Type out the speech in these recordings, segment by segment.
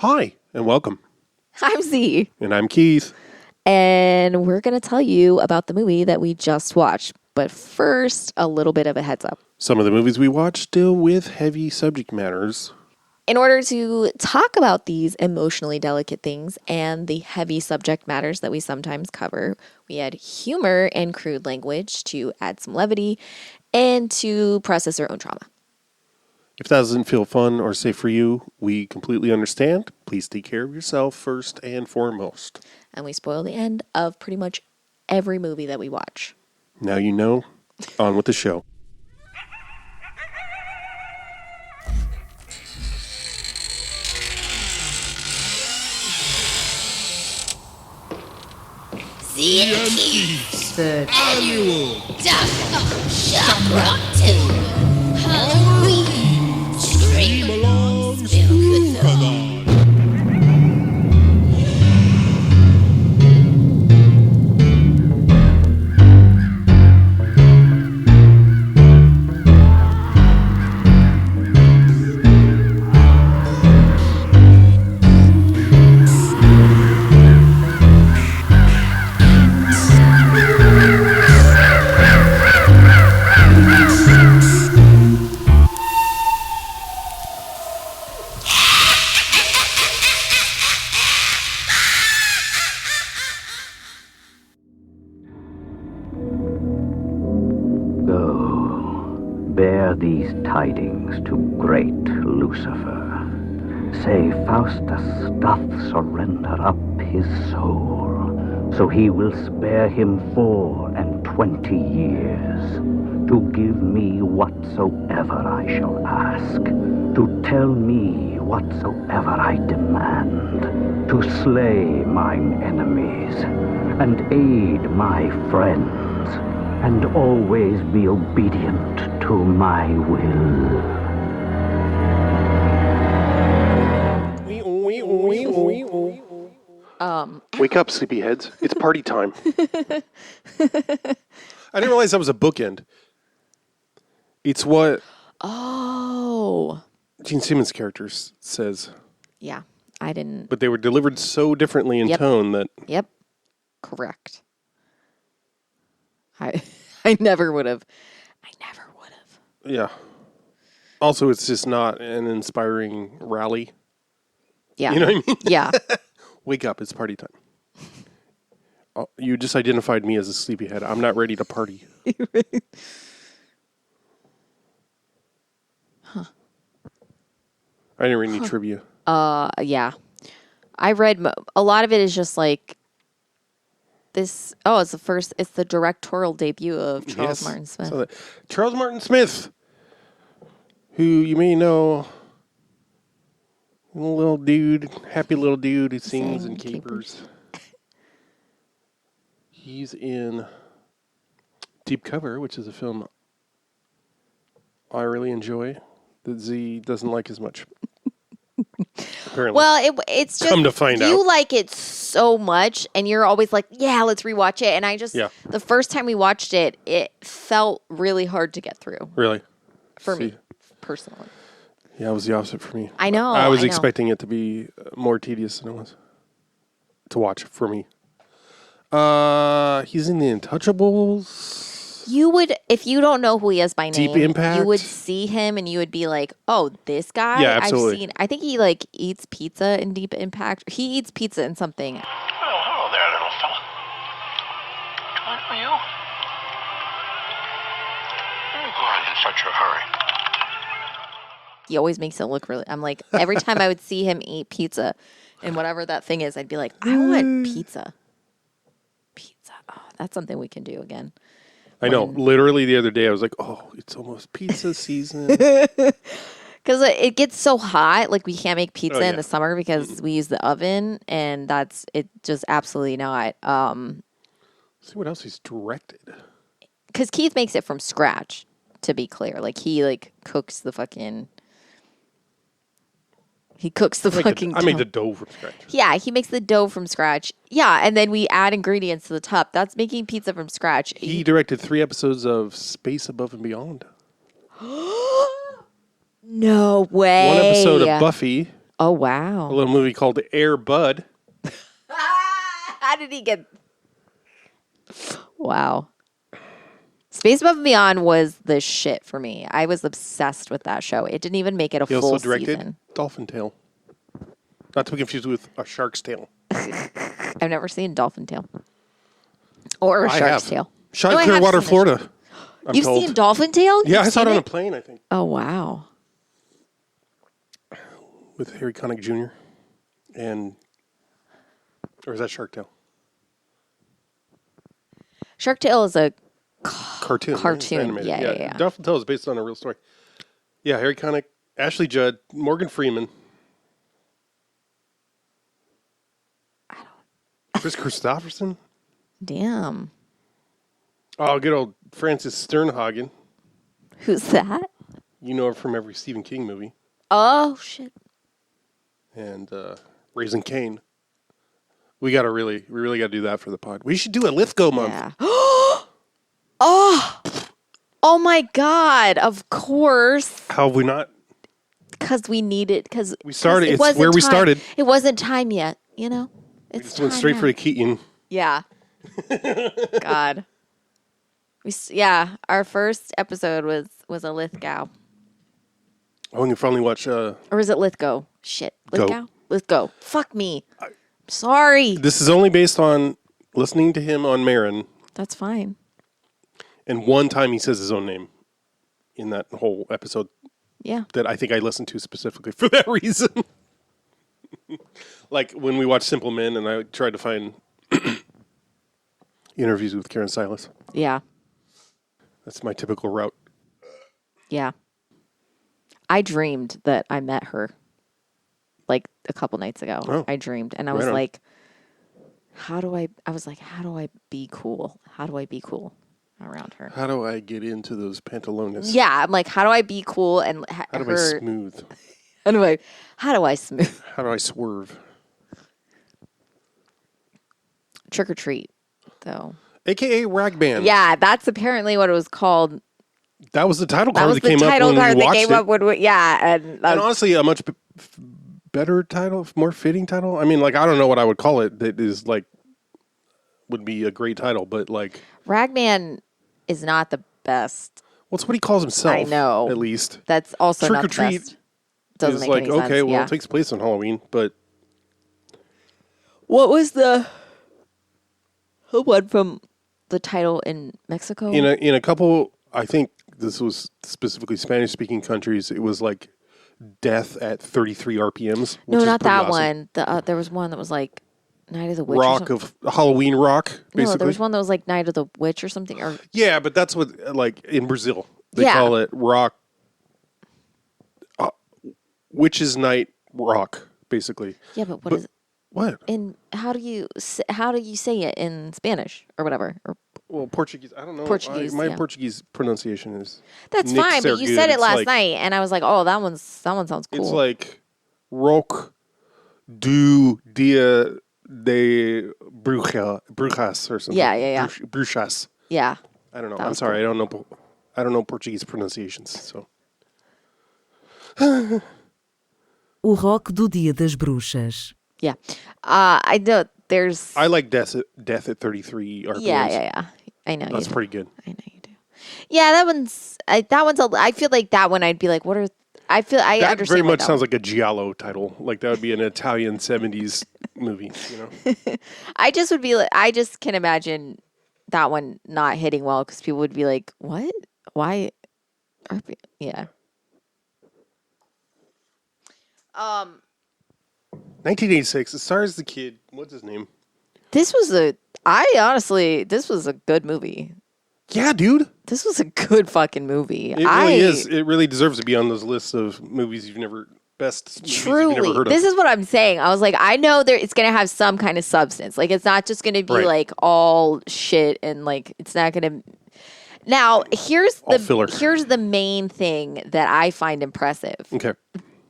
Hi, and welcome. I'm Z. And I'm Keith. And we're going to tell you about the movie that we just watched. But first, a little bit of a heads up. Some of the movies we watch deal with heavy subject matters. In order to talk about these emotionally delicate things and the heavy subject matters that we sometimes cover, we had humor and crude language to add some levity and to process our own trauma. If that doesn't feel fun or safe for you, we completely understand. Please take care of yourself first and foremost. And we spoil the end of pretty much every movie that we watch. Now you know. On with the show. CMC's The annual Duck of Shock Rocktober. Hollerween. Stream along Spook-a-thon. Bear these tidings to great Lucifer. Say Faustus doth surrender up his soul, so he will spare him 24 years, to give me whatsoever I shall ask, to tell me whatsoever I demand, to slay mine enemies, and aid my friends, and always be obedient to my will. Wake up, sleepyheads. It's party time. I didn't realize that was a bookend. It's what Gene Simmons' character says. Yeah, I didn't. But they were delivered so differently in tone that... Yep, correct. I never would have. Yeah. Also, it's just not an inspiring rally. Yeah. You know what I mean? Yeah. Wake up, it's party time. You just identified me as a sleepyhead. I'm not ready to party. Huh. I didn't read any trivia. Yeah. I read a lot of it is just like this. Oh, it's the directorial debut of Charles Martin Smith. So Charles Martin Smith, who you may know, little dude, happy little dude who sings and capers. He's in Deep Cover, which is a film I really enjoy that Z doesn't like as much. Apparently. Well, it's just come to find out, you like it so much, and you're always like, "Yeah, let's rewatch it." And I just, the first time we watched it, it felt really hard to get through. Really, for me personally. Yeah, it was the opposite for me. I know. I was expecting it to be more tedious than it was to watch for me. He's in The Untouchables. You would, if you don't know who he is by name, Deep Impact. You would see him and you would be like, "Oh, this guy." Yeah, absolutely. I think he like eats pizza in Deep Impact. He eats pizza in something. Well, hello there, little fella. Do I know you? Why are you in such a hurry? He always makes it look really. I'm like, every time I would see him eat pizza, and whatever that thing is, I'd be like, I want pizza. Pizza. Oh, that's something we can do again. I know. Literally the other day, I was like, "Oh, it's almost pizza season." Because it gets so hot, like we can't make pizza in the summer because we use the oven, and that's it. Just absolutely not. See what else he's directed. Because Keith makes it from scratch. To be clear, like he cooks the fucking. He cooks the fucking dough. I made the dough from scratch. Yeah, he makes the dough from scratch. Yeah, and then we add ingredients to the top. That's making pizza from scratch. He directed 3 episodes of Space Above and Beyond. No way. 1 episode of Buffy, Oh, wow. A little movie called Air Bud. How did he get... Wow. Space Above and Beyond was the shit for me. I was obsessed with that show. It didn't even make it a He full also directed season. Dolphin Tale. Not to be confused with A Shark's Tale. I've never seen Dolphin Tale. Or a I Shark's have. Tail. Shot No, in I have Clearwater, seen the Florida. I'm You've told. seen Dolphin Tale? Yeah, You've I saw it seen on a plane, I think, Oh, wow. with Harry Connick Jr. Or is that Shark Tale? Shark Tale is a Cartoon. right? It's Cartoon. animated. Yeah. Dolphin Tale is based on a real story. Yeah, Harry Connick, Ashley Judd, Morgan Freeman. Chris Christopherson. Damn. Oh, good old Frances Sternhagen. Who's that? You know her from every Stephen King movie. Oh, shit. And Raising Cain. We really got to do that for the pod. We should do a Lithgow month. Yeah. Oh my God. Of course. How have we not? Because we need it. Because We started. It's wasn't where we time. started. It wasn't time yet, you know? We It's just went time straight now. for the Keaton. Yeah. God. Our first episode was a Lithgow. Oh, and you finally watch. Or is it Lithgow? Shit. Go. Lithgow? Lithgow. Fuck me. Sorry. This is only based on listening to him on Marin, That's fine. and one time he says his own name in that whole episode Yeah. that I think I listened to specifically for that reason. Like when we watched Simple Men, and I tried to find interviews with Karen Silas. Yeah. That's my typical route. Yeah. I dreamed that I met her like a couple nights ago. Oh. I dreamed and I Right was on. like, how do I be cool? How do I be cool around her? How do I get into those pantalones? Yeah. I'm like, how do I be cool? And How do I smooth? how do I smooth? How do I swerve? Trick or treat though. AKA Ragman. Yeah. That's apparently what it was called. That was the title That card was that the came up title when card we that watched came it. up when yeah. And And honestly, a much better title, more fitting title. I mean, like, I don't know what I would call it that is like, would be a great title, but like, Ragman is not the best. what's what he calls himself? I know. At least. That's also Trick not or the treat best. Doesn't is make like, any sense. okay, well, yeah. it takes place on Halloween, but What was the one from the title in Mexico? in a couple, I think this was specifically Spanish speaking countries, it was like death at 33 RPMs. no, which is not pretty that awesome. one. There was one that was like Night of the Witch. or Rock something. of Halloween rock, basically. No, there was one that was like Night of the Witch or something. Or Yeah, but that's what, like, in Brazil, they Yeah. call it rock, Witch's Night rock, basically. yeah, but what But- is it? What? In how do you say it in Spanish or whatever? Or Well, Portuguese, I don't know. Portuguese, My yeah. Portuguese pronunciation is... that's Nick fine, but you Sergid. said it It's last like- night, and I was like, oh, that one sounds cool. It's like rock do dia de brujas or something. Yeah. Bruxas. yeah, I don't know. That I'm was sorry. I don't know Portuguese pronunciations. So O rock do Dia das Bruxas. yeah. I know there's. I like death at 33 RPMs. Yeah. I know That's you do. pretty good. I know you do. Yeah, that one's. I feel like that one. I'd be like, what are? I That understand. very what much that sounds one- like a giallo title. Like that would be an Italian 70s movie. You know. I just would be like. I just can imagine that one not hitting well because people would be like, what? Why? Yeah. 1986. It stars the kid. What's his name? This was a good movie. Yeah, dude. This was a good fucking movie. It really is. It really deserves to be on those lists of movies you've never best movies you've never Truly, heard of. this is what I'm saying. I was like, I know it's going to have some kind of substance. Like, it's not just going to be Right. like all shit and like it's not going to. Now, here's All filler. here's the main thing that I find impressive. Okay.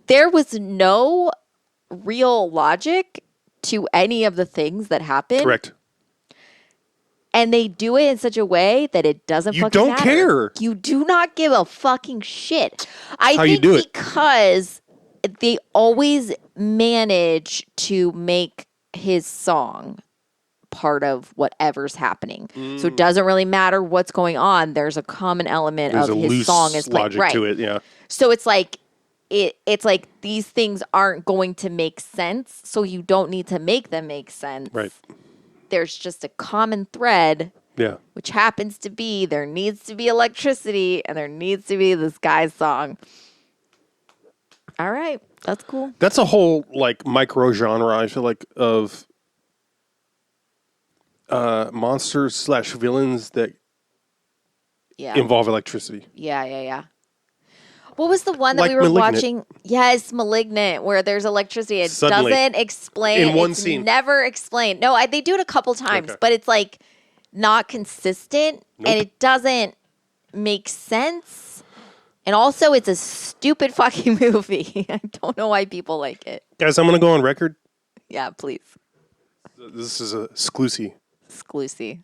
There was no real logic to any of the things that happened. Correct. And they do it in such a way that it doesn't You fucking don't matter. care. You do not give a fucking shit. I How think you do it. because they always manage to make his song part of whatever's happening. So it doesn't really matter what's going on. There's a common element There's of a his loose song is playing. logic Right. to it, yeah. So it's like it's like these things aren't going to make sense, so you don't need to make them make sense. Right. There's just a common thread, Yeah. which happens to be there needs to be electricity and there needs to be this guy's song. All right, that's cool. That's a whole like micro genre, I feel like, of monsters / villains that Yeah. involve electricity. Yeah. What was the one that Like we were Malignant. watching? Yes, Malignant, where there's electricity. It Suddenly. doesn't explain. In one it's scene. never explained. No, they do it a couple times, Okay. but it's like not consistent Nope. and it doesn't make sense. And also, it's a stupid fucking movie. I don't know why people like it. Guys, I'm going to go on record. Yeah, please. This is a exclusive. Exclusive.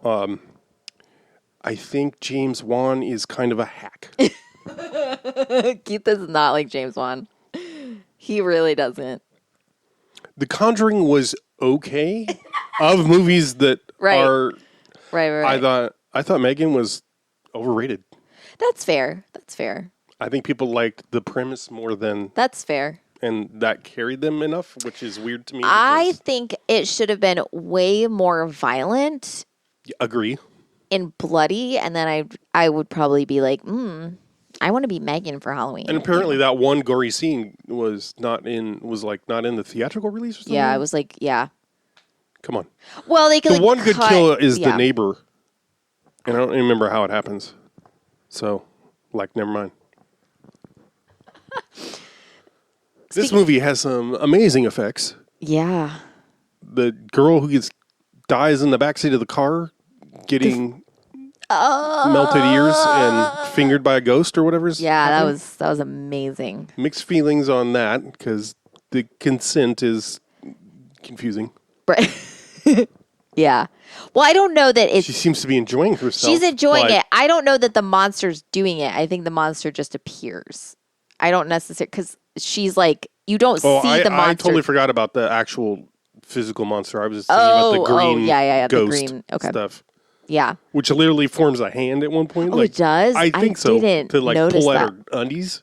I think James Wan is kind of a hack. Keith is not like James Wan. He really doesn't. The Conjuring was okay of movies that Right. are. Right. I thought Megan was overrated. That's fair. I think people liked the premise more than, That's fair. and that carried them enough, which is weird to me. I because- think it should have been way more violent agree. and bloody, and then I would probably be like, I want to be Megan for Halloween. And apparently, that one gory scene was not in the theatrical release or something. Yeah, I was like, yeah. Come on. Well, they could. The one good kill is yeah. the neighbor, and I don't remember how it happens. So, never mind. This movie has some amazing effects. Yeah. The girl who dies in the backseat of the car, getting melted ears and fingered by a ghost or whatever. Yeah, that was amazing. Mixed feelings on that because the consent is confusing. Right. Yeah. Well, I don't know that it's. She seems to be enjoying herself. She's enjoying but it. I don't know that the monster's doing it. I think the monster just appears. I don't necessarily because she's like you don't see the monster. I totally forgot about the actual physical monster. I was just thinking about the green the ghost green, okay. stuff. Yeah. Which literally forms a hand at one point. Oh, it does? I think so. didn't To notice pull at that. her undies.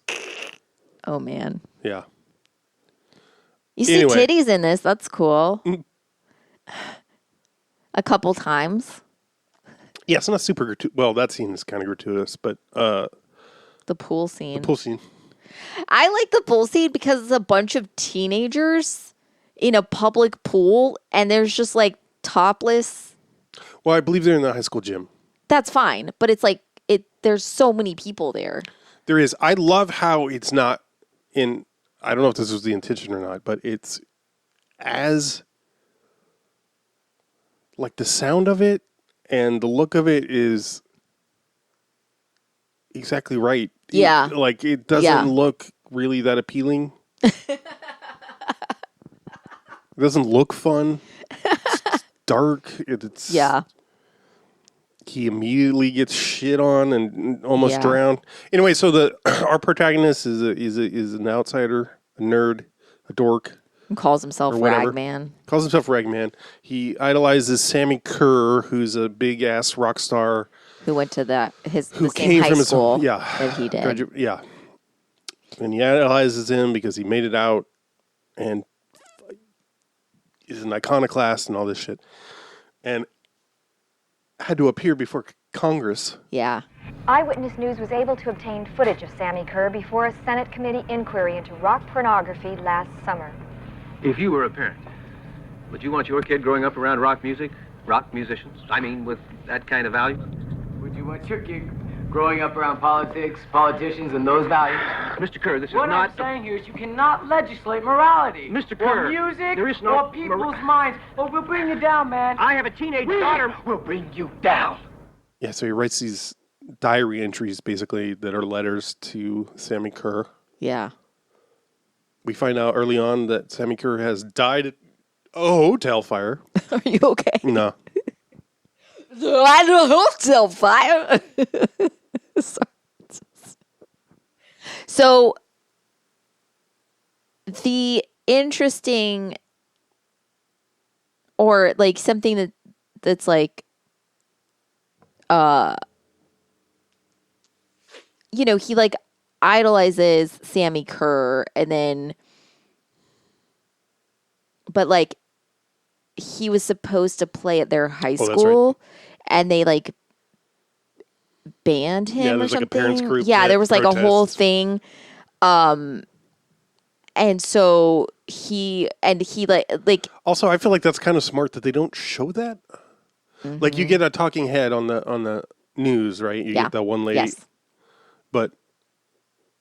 Oh man. Yeah. You see Anyway. titties in this. That's cool. A couple times. Yeah, it's not super gratuitous. Well, that scene is kind of gratuitous, but The pool scene. pool scene. I like the pool scene because it's a bunch of teenagers in a public pool and there's just like topless. Well, I believe they're in the high school gym. That's fine, but it's like there's so many people there. There is. I love how it's not in. I don't know if this was the intention or not, but it's as like the sound of it and the look of it is exactly right. Yeah. It doesn't look really that appealing. It doesn't look fun. It's dark. It's Yeah. He immediately gets shit on and almost Yeah. drowned. Anyway, so our protagonist is an outsider, a nerd, a dork. He calls himself Or whatever. Ragman. Calls himself Ragman. He idolizes Sammi Kerr, who's a big ass rock star Who went to the who same came high from his school yeah that he did. yeah. And he idolizes him because he made it out and is an iconoclast and all this shit. And had to appear before Congress. Yeah. Eyewitness News was able to obtain footage of Sammi Kerr before a Senate committee inquiry into rock pornography last summer. If you were a parent, would you want your kid growing up around rock music, rock musicians? I mean, with that kind of value? Would you want your kid growing up around politics, politicians, and those values? Mr. Kerr, this What is not... I'm saying here is you cannot legislate morality. Mr. Or Kerr, music, there is no or people's minds. Or we'll bring you down, man. I have a teenage We daughter. will bring you down. Yeah, so he writes these diary entries basically that are letters to Sammi Kerr. Yeah. We find out early on that Sammi Kerr has died at a hotel fire. Are you okay? No. I don't hotel fire. So the interesting, or like something that's like, you know, he like idolizes Sammi Kerr, and then, but like he was supposed to play at their high school, and they like banned him or there's something. like a parents group. Yeah, there was like a whole protests. thing. And so he like Also, I feel like that's kind of smart that they don't show that. Like you get a talking head on the news, right? You get that one lady, yes. but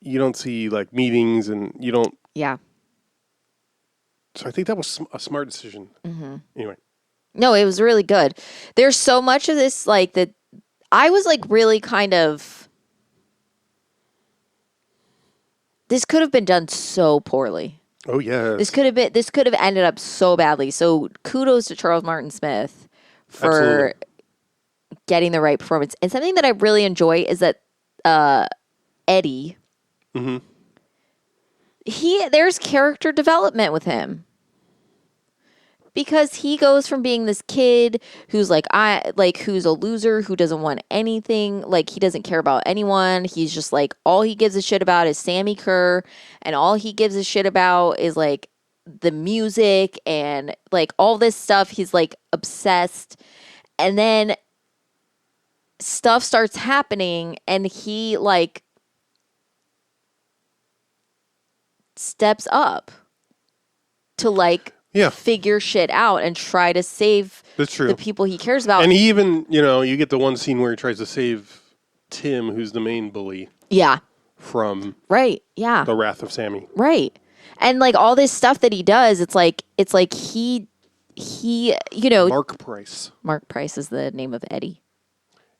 you don't see like meetings, and you don't. Yeah. So I think that was a smart decision. Anyway. No, it was really good. There's so much of this, like, that I was, like, really kind of... This could have been done so poorly. Oh, yeah. This could have ended up so badly. So kudos to Charles Martin Smith for getting the right performance. And something that I really enjoy is that Eddie... There's character development with him, because he goes from being this kid who's who's a loser, who doesn't want anything, like he doesn't care about anyone. He's just like, all he gives a shit about is Sammi Kerr, and all he gives a shit about is like the music and like all this stuff. He's like obsessed, and then stuff starts happening, and he like steps up to like figure shit out and try to save That's true. the people he cares about. And he even, you get the one scene where he tries to save Tim, who's the main bully. Yeah. From yeah. the wrath of Sammi. Right. And like all this stuff that he does, it's like he Mark Price. Mark Price is the name of Eddie.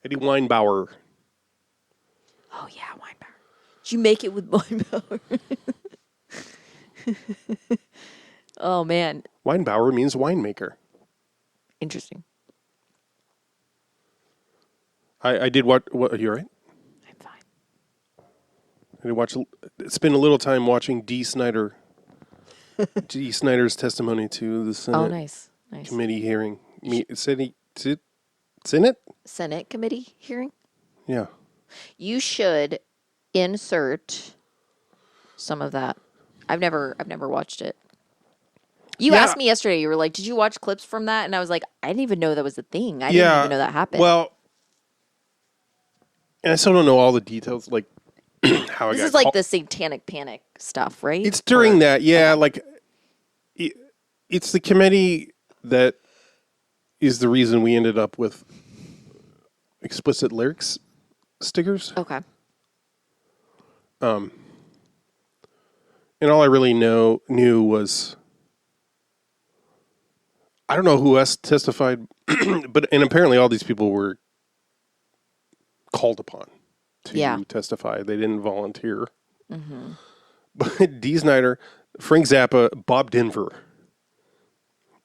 Eddie Weinbauer. Oh yeah, Weinbauer. Did you make it with Weinbauer? Oh man. Weinbauer means winemaker. Interesting. I did what are you all right? I'm fine. I did spend a little time watching D. Snyder's testimony to the Senate nice. committee hearing. Senate committee hearing? Yeah. You should insert some of that. I've never watched it. You asked me yesterday, you were like, did you watch clips from that? And I was like, I didn't even know that was a thing. I didn't even know that happened. Well, and I still don't know all the details, like how this is like the Satanic Panic stuff, right? It's during that, yeah. Like, it's the committee that is the reason we ended up with explicit lyrics stickers. Okay. And all I really knew was, I don't know who else testified, and apparently all these people were called upon to testify. They didn't volunteer. Mm-hmm. But Dee Snider, Frank Zappa, Bob Denver,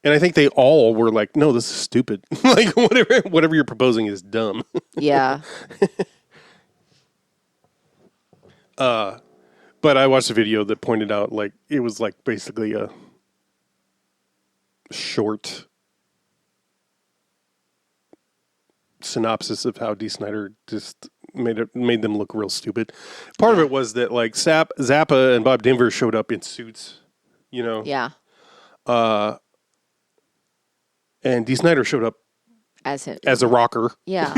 and I think they all were like, "No, this is stupid. Like whatever you're proposing is dumb." Yeah. But I watched a video that pointed out, like, it was like basically a short synopsis of how Dee Snider just made them look real stupid. Part of it was that like Zappa and Bob Denver showed up in suits, Yeah. And Dee Snider showed up as a rocker. Yeah.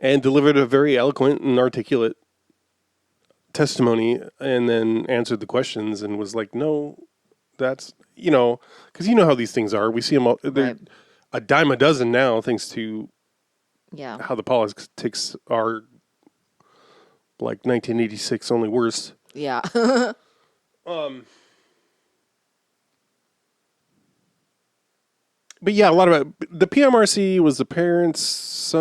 And delivered a very eloquent and articulate testimony, and then answered the questions and was like, no, that's, because how these things are. We see them all, they're a dime a dozen now, thanks to how the politics are like 1986, only worse. Yeah. But yeah, a lot of it. The PMRC was the Parents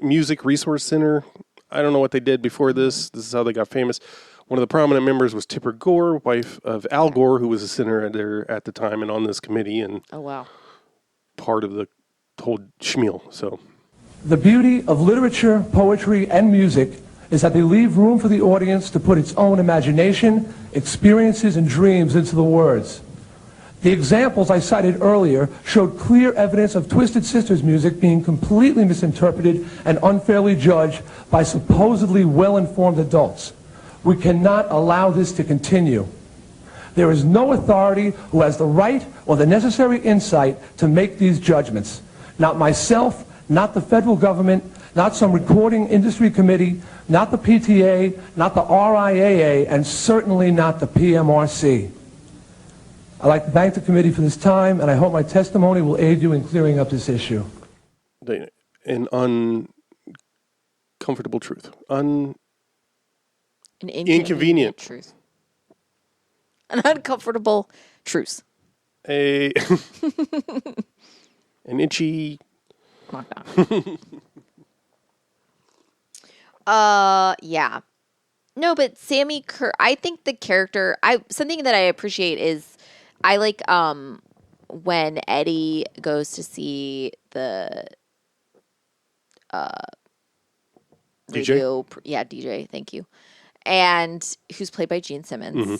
Music Resource Center. I don't know what they did before this. This is how they got famous. One of the prominent members was Tipper Gore, wife of Al Gore, who was a senator there at the time and on this committee, and part of the whole schmeal. So, the beauty of literature, poetry, and music is that they leave room for the audience to put its own imagination, experiences, and dreams into the words. The examples I cited earlier showed clear evidence of Twisted Sister's music being completely misinterpreted and unfairly judged by supposedly well-informed adults. We cannot allow this to continue. There is no authority who has the right or the necessary insight to make these judgments. Not myself, not the federal government, not some recording industry committee, not the PTA, not the RIAA, and certainly not the PMRC. I'd like to thank the committee for this time, and I hope my testimony will aid you in clearing up this issue. An uncomfortable truth. An inconvenient truth. An uncomfortable truth. An itchy. Yeah. No, but Sammi Kerr, I think the character, something that I appreciate is I like when Eddie goes to see the radio, DJ, thank you. And who's played by Gene Simmons. Mm-hmm.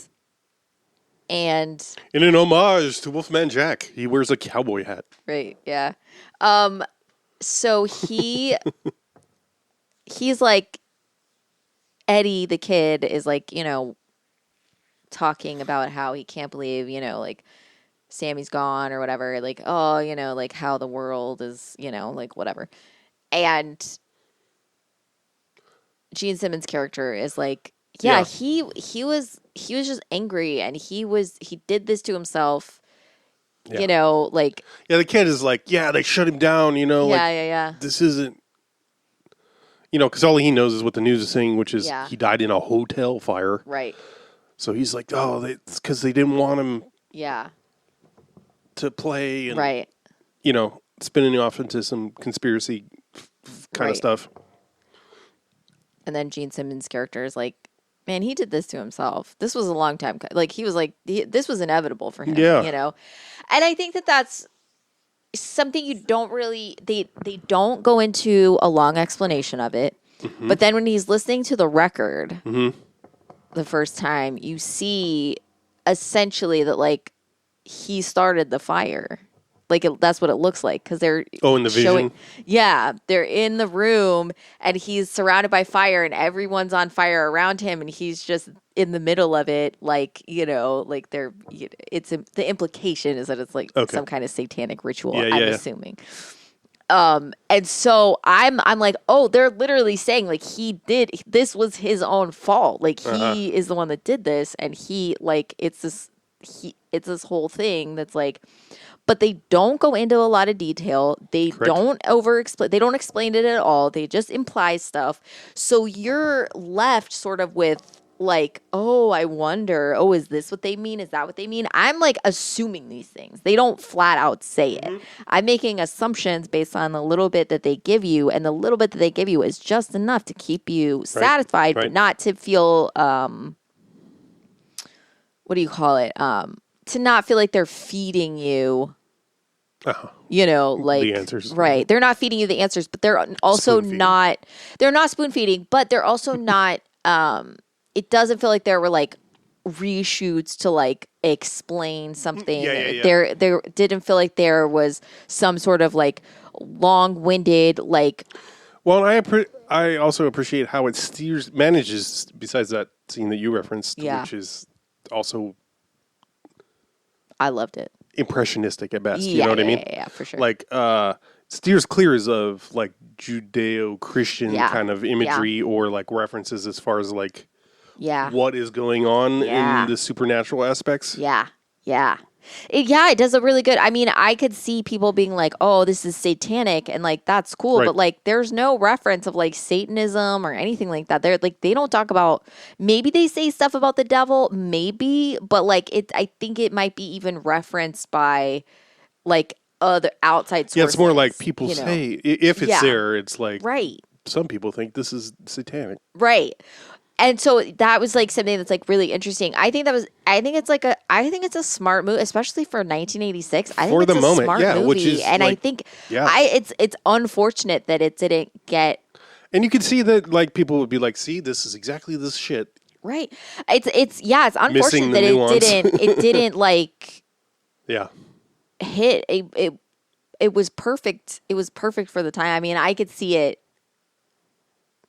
And in an homage to Wolfman Jack, he wears a cowboy hat. Right, yeah. So he's like, Eddie, the kid, is like, talking about how he can't believe, like Sammy's gone or whatever. Like, oh, like how the world is, like whatever. And Gene Simmons' character is like, he was just angry, and he did this to himself. Like, the kid is like, they shut him down. This isn't, because all he knows is what the news is saying, which is he died in a hotel fire. Right. So he's like, it's because they didn't want him. Yeah. To play and right. Spinning off into some conspiracy kind of stuff. And then Gene Simmons' character is like, man, he did this to himself. This was a long time. Like, he was like, this was inevitable for him. Yeah. And I think that that's something you don't really, they don't go into a long explanation of it. Mm-hmm. But then when he's listening to the record the first time, you see essentially that, like, he started the fire. Like, that's what it looks like, because they're in the vision? Yeah, they're in the room, and he's surrounded by fire, and everyone's on fire around him, and he's just in the middle of it, like, like they're. It's the implication is that it's like some kind of satanic ritual. I'm assuming. And so I'm like, oh, they're literally saying, like, this was his own fault. Like, he is the one that did this, and he, like, it's this whole thing that's like. But they don't go into a lot of detail. They don't over-explain. They don't explain it at all. They just imply stuff. So you're left sort of with, like, oh, I wonder, is this what they mean? Is that what they mean? I'm, like, assuming these things. They don't flat out say it. I'm making assumptions based on the little bit that they give you, and the little bit that they give you is just enough to keep you satisfied, but not to feel, what do you call it? To not feel like they're feeding you. Like the answers. Right. They're not feeding you the answers, but they're also not, they're not spoon feeding, but they're also not, it doesn't feel like there were like reshoots to like explain something. There didn't feel like there was some sort of like long-winded, like. Well, I also appreciate how it manages, besides that scene that you referenced, which is also. I loved it. Impressionistic at best, you know what I mean? Yeah, for sure. Like, steers clear of like Judeo-Christian kind of imagery or like references as far as like what is going on in the supernatural aspects. It does a really good. I mean, I could see people being like, "Oh, this is satanic," and like that's cool, but like, there's no reference of like Satanism or anything like that. They're like, they don't talk about. Maybe they say stuff about the devil, maybe, but like I think it might be even referenced by like other outside sources. Yeah, it's more like people say if it's there, it's like right. Some people think this is satanic, right? And so that was like something that's like really interesting. I think it's a smart move, especially for 1986. I think it's a smart movie, and I think it's unfortunate that it didn't get And you could see that, like, people would be like, see, this is exactly this shit. Right. It's unfortunate that it didn't like yeah. hit it was perfect. It was perfect for the time. I mean, I could see it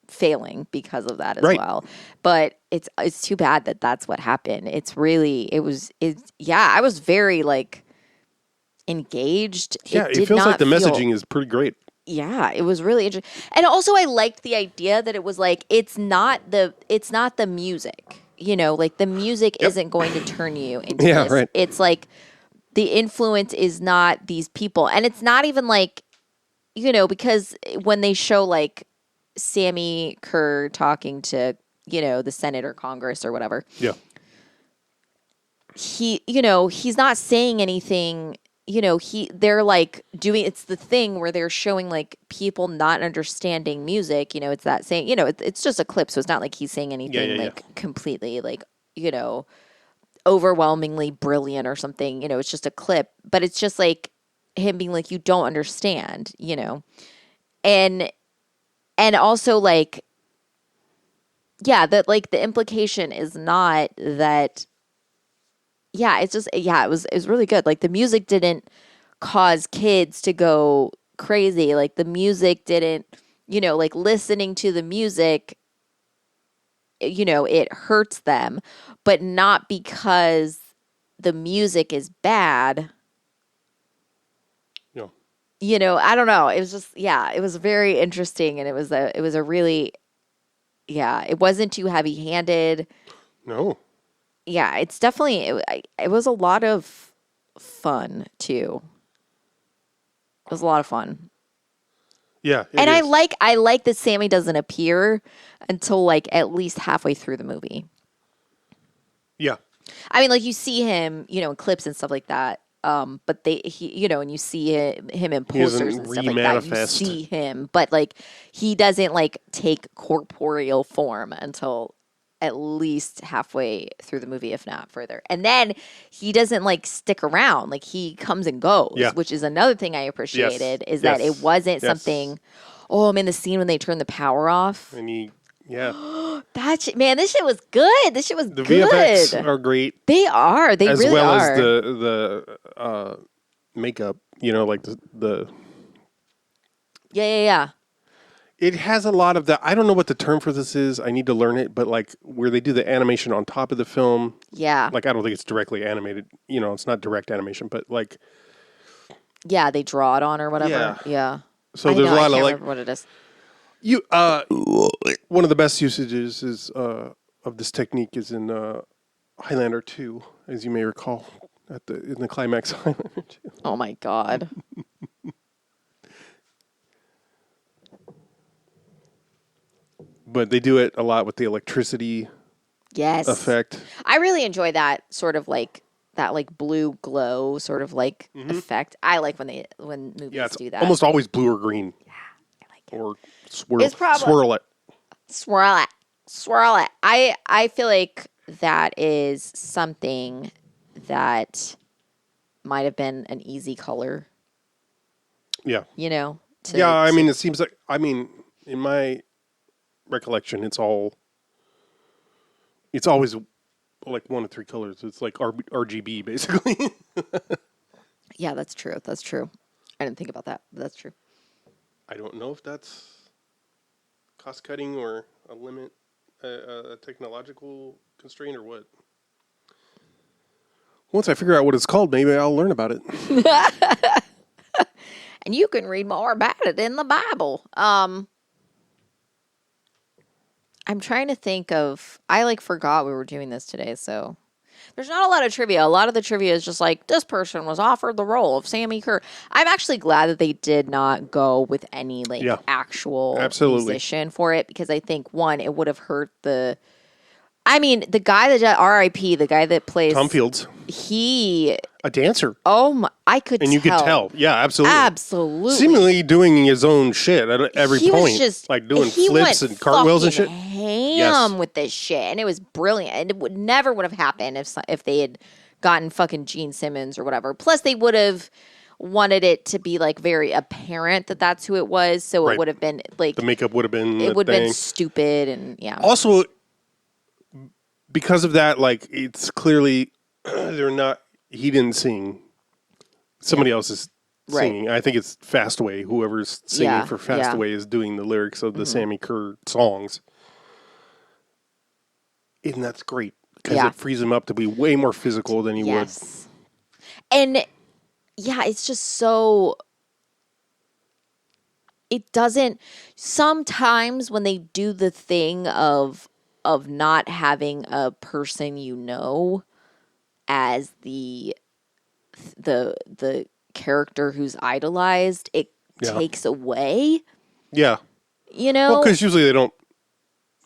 failing because of that as well. But it's too bad that that's what happened. I was very like engaged. Yeah, it feels like the messaging is pretty great. Yeah, it was really interesting. And also I liked the idea that it was like it's not the music. You know, like the music isn't going to turn you into this. Right. It's like the influence is not these people. And it's not even like, you know, because when they show like Sammi Kerr talking to, you know, the Senate or Congress or whatever. Yeah. He's not saying anything, you know, they're like doing, it's the thing where they're showing like people not understanding music, you know, it's that saying, you know, it's just a clip. So it's not like he's saying anything completely like, you know, overwhelmingly brilliant or something, you know, it's just a clip, but it's just like him being like, you don't understand, you know, and also like, yeah, that like the implication is not that, yeah, it's just, yeah, it was really good. Like the music didn't cause kids to go crazy. Like the music didn't, you know, like listening to the music, you know, it hurts them, but not because the music is bad. No. You know, I don't know. It was just, yeah, it was very interesting. And it was a really, yeah, it wasn't too heavy handed. No. Yeah, it's definitely, it was a lot of fun too. It was a lot of fun. Yeah. And I like that Sammi doesn't appear until like at least halfway through the movie. Yeah. I mean, like you see him, you know, in clips and stuff like that. But you know, and you see him in posters and stuff like that. You see him, but like he doesn't like take corporeal form until at least halfway through the movie, if not further. And then he doesn't like stick around. Like he comes and goes, which is another thing I appreciated is that it wasn't something, oh man, the scene when they turn the power off. And that shit, man, this shit was good. This shit was the good. VFX are great. They are. They really are. As well as the makeup, you know, like the Yeah. It has a lot of that. I don't know what the term for this is. I need to learn it. But like where they do the animation on top of the film. Yeah. Like I don't think it's directly animated. You know, it's not direct animation, but like. Yeah, they draw it on or whatever. Yeah. So there's a lot of like. Remember what it is. One of the best usages is of this technique is in Highlander 2, as you may recall, in the climax Highlander 2. Oh my god. But they do it a lot with the electricity effect. I really enjoy that sort of like that like blue glow sort of like effect. I like when movies do that. Almost always blue or green. Yeah, I like it. Or swirl it. Swirl it. I feel like that is something that might have been an easy color. Yeah. You know? I mean, it seems like, in my recollection, it's always like 1 of 3 colors. It's like RGB, basically. Yeah, that's true. That's true. I didn't think about that, but that's true. I don't know if that's cost cutting or a limit, a technological constraint or what. Once I figure out what it's called, maybe I'll learn about it. And you can read more about it in the Bible. I'm trying to think of, I like forgot we were doing this today, so there's not a lot of trivia. A lot of the trivia is just like, this person was offered the role of Sammi Kerr. I'm actually glad that they did not go with any actual musician for it, because I think, one, it would have hurt the guy that R.I.P., the guy that plays Tom Fields. A dancer. Oh my, I could tell. And you could tell. Yeah, absolutely. Absolutely. Seemingly doing his own shit at every point. Like doing flips and cartwheels and shit. Ham with this shit. And it was brilliant. And it never would have happened if they had gotten fucking Gene Simmons or whatever. Plus they would have wanted it to be like very apparent that that's who it was. So Right. it would have been like The makeup would have been. it the would have been thing. stupid and yeah. Also, because of that, like it's clearly they're not. He didn't sing. Somebody else is Right. singing. I think it's Fastway. Whoever's singing Yeah, for yeah. Fastway is doing the lyrics of the Sammi Kerr songs, and that's great because Yeah. it frees him up to be way more physical than he Yes. And yeah, it's just so it doesn't sometimes when they do the thing of not having a person you know as the character who's idolized, it Yeah. takes away, would. Yeah. you know? Well, because usually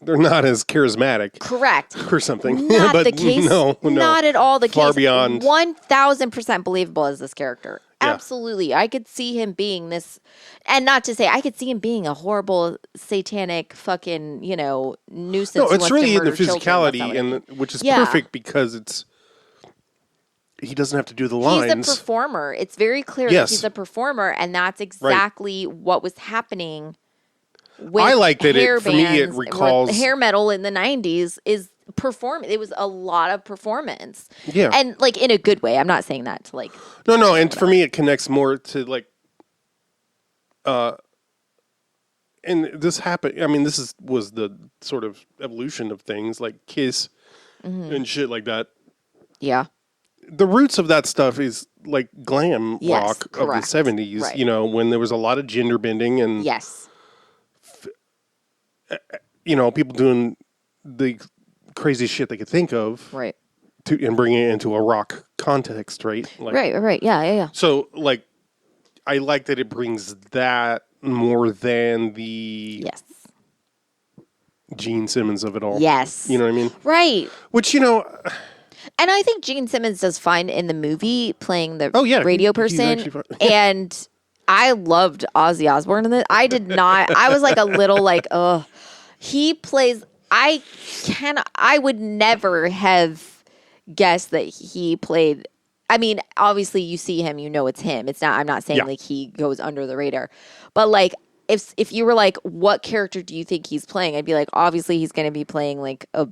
they're not as charismatic Correct. or something. Not but the case. No, Not at all the Far case. beyond. 1000% believable as this character. Yeah. Absolutely. I could see him being this, and not to say I could see him being a horrible, satanic, fucking, nuisance. No, who it's wants to really in the murder children. That's physicality, not what I mean. which is Yeah. perfect because he doesn't have to do the He's lines. a performer. It's very clear Yes. that he's a performer, and that's exactly what was happening with I like that hair for me it bands, recalls hair metal in the 90s is perform. It was a lot of performance. Yeah. And like in a good way. I'm not saying that to like No, and for me it connects more to like and this happened. I mean, was the sort of evolution of things like Kiss and shit like that. yeah. The roots of that stuff is like glam Yes, rock correct. of the 70s, Right. when there was a lot of gender bending and Yes. people doing the crazy shit they could think of Right. and bringing it into a rock context, right? Like, Right. Yeah. So, like, I like that it brings that more than the Yes. Gene Simmons of it all. Yes. You know what I mean? Right. Which, And I think Gene Simmons does fine in the movie playing the Oh, yeah, radio he's person. actually fine. And I loved Ozzy Osbourne in this. I did not. I was like a little like, ugh. He plays. I would never have guessed that he played. I mean, obviously you see him, you know it's him. It's not. I'm not saying Yeah. like he goes under the radar, but like if you were like, what character do you think he's playing? I'd be like, obviously he's going to be playing like a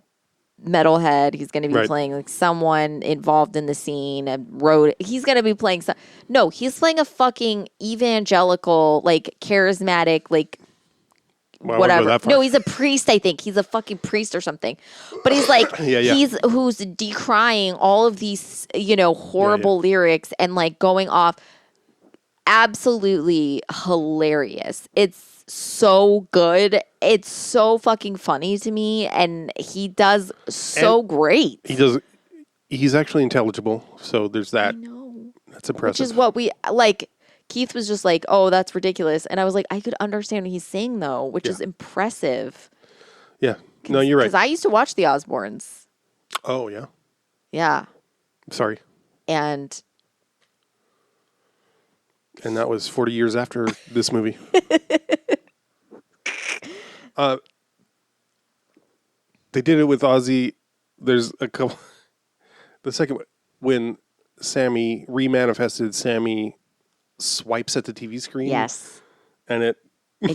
metalhead. He's going to be Right. playing like someone involved in the scene and road. He's going to be playing some. No, he's playing a fucking evangelical, like charismatic, like Well, I wouldn't go whatever. that far. No, he's a priest. I think he's a fucking priest or something. But he's like, Yeah. he's who's decrying all of these, horrible lyrics and like going off. Absolutely hilarious. It's so good. It's so fucking funny to me, and he does so great. He's actually intelligible. So there's that. I know. That's impressive. Which is what we like. Keith was just like, "Oh, that's ridiculous," and I was like, "I could understand what he's saying though," which is impressive. Yeah. No, you're right. Because I used to watch the Osbournes. Oh, yeah. Yeah, Sorry. and And that was 40 years after this movie. They did it with Ozzy. There's a couple. The second one, when Sammi remanifested, Sammi swipes at the TV screen. yes, And it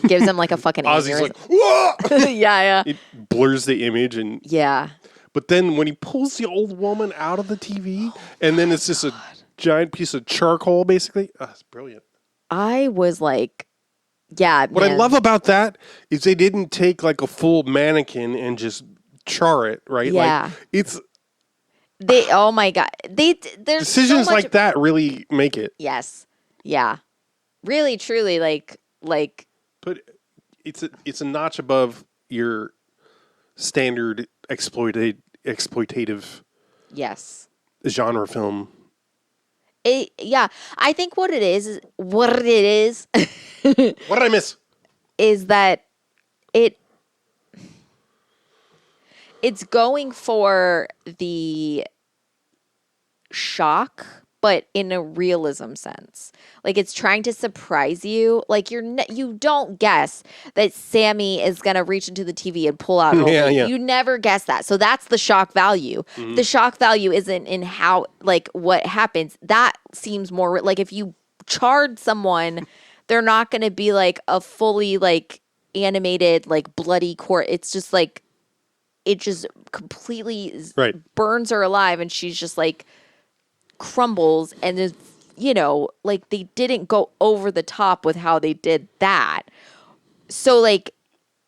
gives him like a fucking Ozzy's aneurysm. like, whoa! yeah. It blurs the image. Yeah. But then when he pulls the old woman out of the TV, and then it's just a giant piece of charcoal, basically. It's brilliant. I was like, yeah. What I love about that is they didn't take like a full mannequin and just char it, right? Yeah. Like, it's oh my God. There's decisions so much, like that really make it. Yes. Yeah. Really, truly, like. But it's a notch above your standard exploitative Yes. genre film. Yeah. I think what it is. What did I miss? Is that it's going for the shock, but in a realism sense. Like it's trying to surprise you. Like you don't guess that Sammi is gonna reach into the TV and pull out. Yeah. You never guess that. So that's the shock value. The shock value isn't in how like what happens. That seems more like if you charred someone, they're not going to be like a fully like animated, like bloody corpse. It's just like, it just completely burns her alive, and she's just like crumbles, and is, you know, like they didn't go over the top with how they did that. So like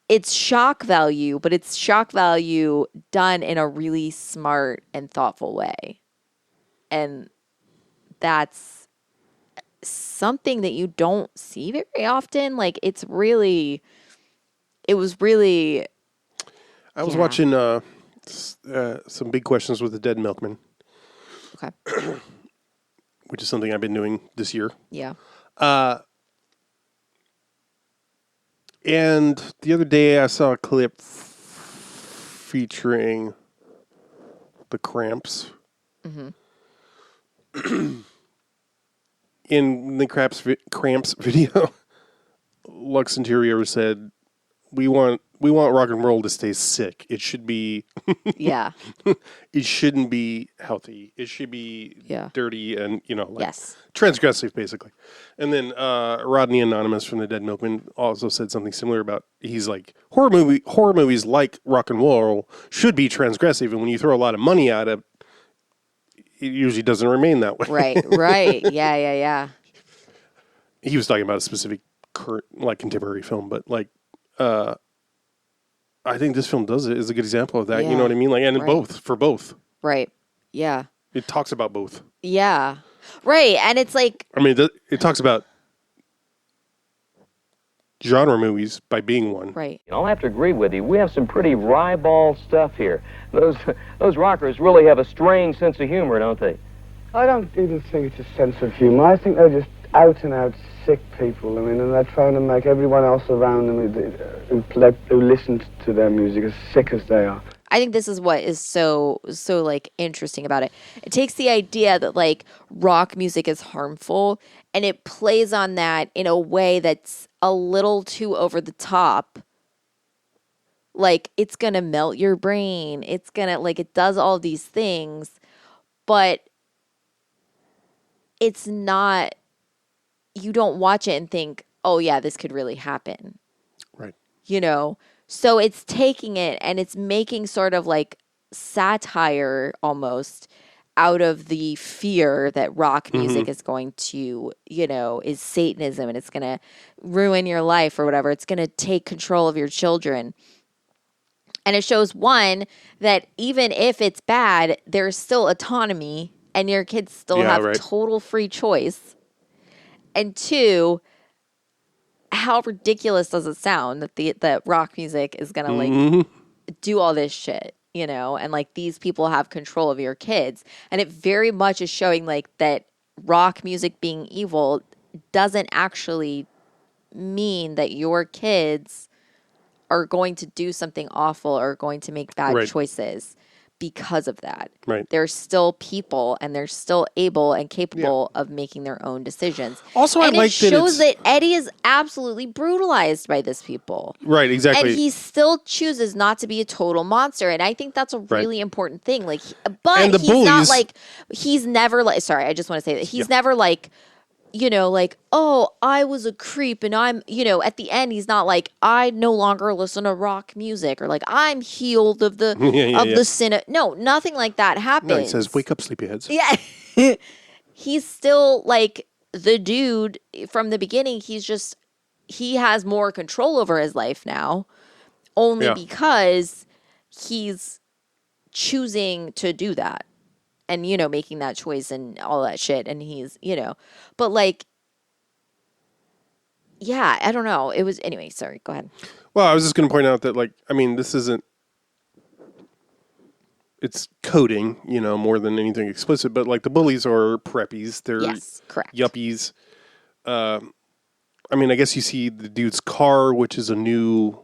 it's shock value, but it's shock value done in a really smart and thoughtful way. And that's something that you don't see very often. Like it was really. I was watching some Big Questions with the Dead Milkman. Okay. Which is something I've been doing this year. Yeah. And the other day I saw a clip featuring the Cramps. Mm-hmm. In the Cramps video, Lux Interior said, we want rock and roll to stay sick. It should be yeah. It shouldn't be healthy. It should be dirty and, you know, like transgressive, basically. And then Rodney Anonymous from the Dead Milkman also said something similar about, he's like, horror movies like rock and roll should be transgressive, and when you throw a lot of money at it, it usually doesn't remain that way. Right. Yeah. He was talking about a specific current, like, contemporary film, but like, I think this film is a good example of that. You know what I mean? Like, and for both. Right. Yeah. It talks about both. Yeah. Right. And it's like, I mean, it talks about genre movies by being one. Right. I'll have to agree with you. We have some pretty ribald stuff here. Those rockers really have a strange sense of humor, don't they? I don't even think it's a sense of humor. I think they're just out and out sick people. I mean, and they're trying to make everyone else around them who listen to their music as sick as they are. I think this is what is so like interesting about it. It takes the idea that like rock music is harmful, and it plays on that in a way that's a little too over the top. Like, it's going to melt your brain. It's going to, like, it does all these things, but it's not, you don't watch it and think, oh yeah, this could really happen. Right. You know? So it's taking it and it's making sort of like satire almost out of the fear that rock music is going to, you know, is Satanism, and it's going to ruin your life or whatever. It's going to take control of your children. And it shows, one, that even if it's bad, there's still autonomy and your kids still have total free choice. And two, how ridiculous does it sound that that rock music is going to like do all this shit, you know, and like these people have control of your kids. And it very much is showing like that rock music being evil doesn't actually mean that your kids are going to do something awful or going to make bad choices because of that. Right. They're still people, and they're still able and capable of making their own decisions. Also, and I like that it shows that Eddie is absolutely brutalized by this people. Right, exactly. And he still chooses not to be a total monster, and I think that's a really important thing. Like, but he's bullies, not like, he's never like, sorry, I just want to say that he's never like, you know, like, oh, I was a creep, and I'm, you know, at the end, he's not like, I no longer listen to rock music, or like, I'm healed of the the sin. No, nothing like that happens. No, he says, wake up, sleepyheads. Yeah. He's still like the dude from the beginning. He's just, he has more control over his life now, only because he's choosing to do that. And, you know, making that choice and all that shit. And he's, you know, but like, yeah, I don't know. It was, anyway, sorry, go ahead. Well, I was just going to point out that, like, I mean, this isn't, it's coding, you know, more than anything explicit, but like the bullies are preppies. They're yuppies. I mean, I guess you see the dude's car, which is a new,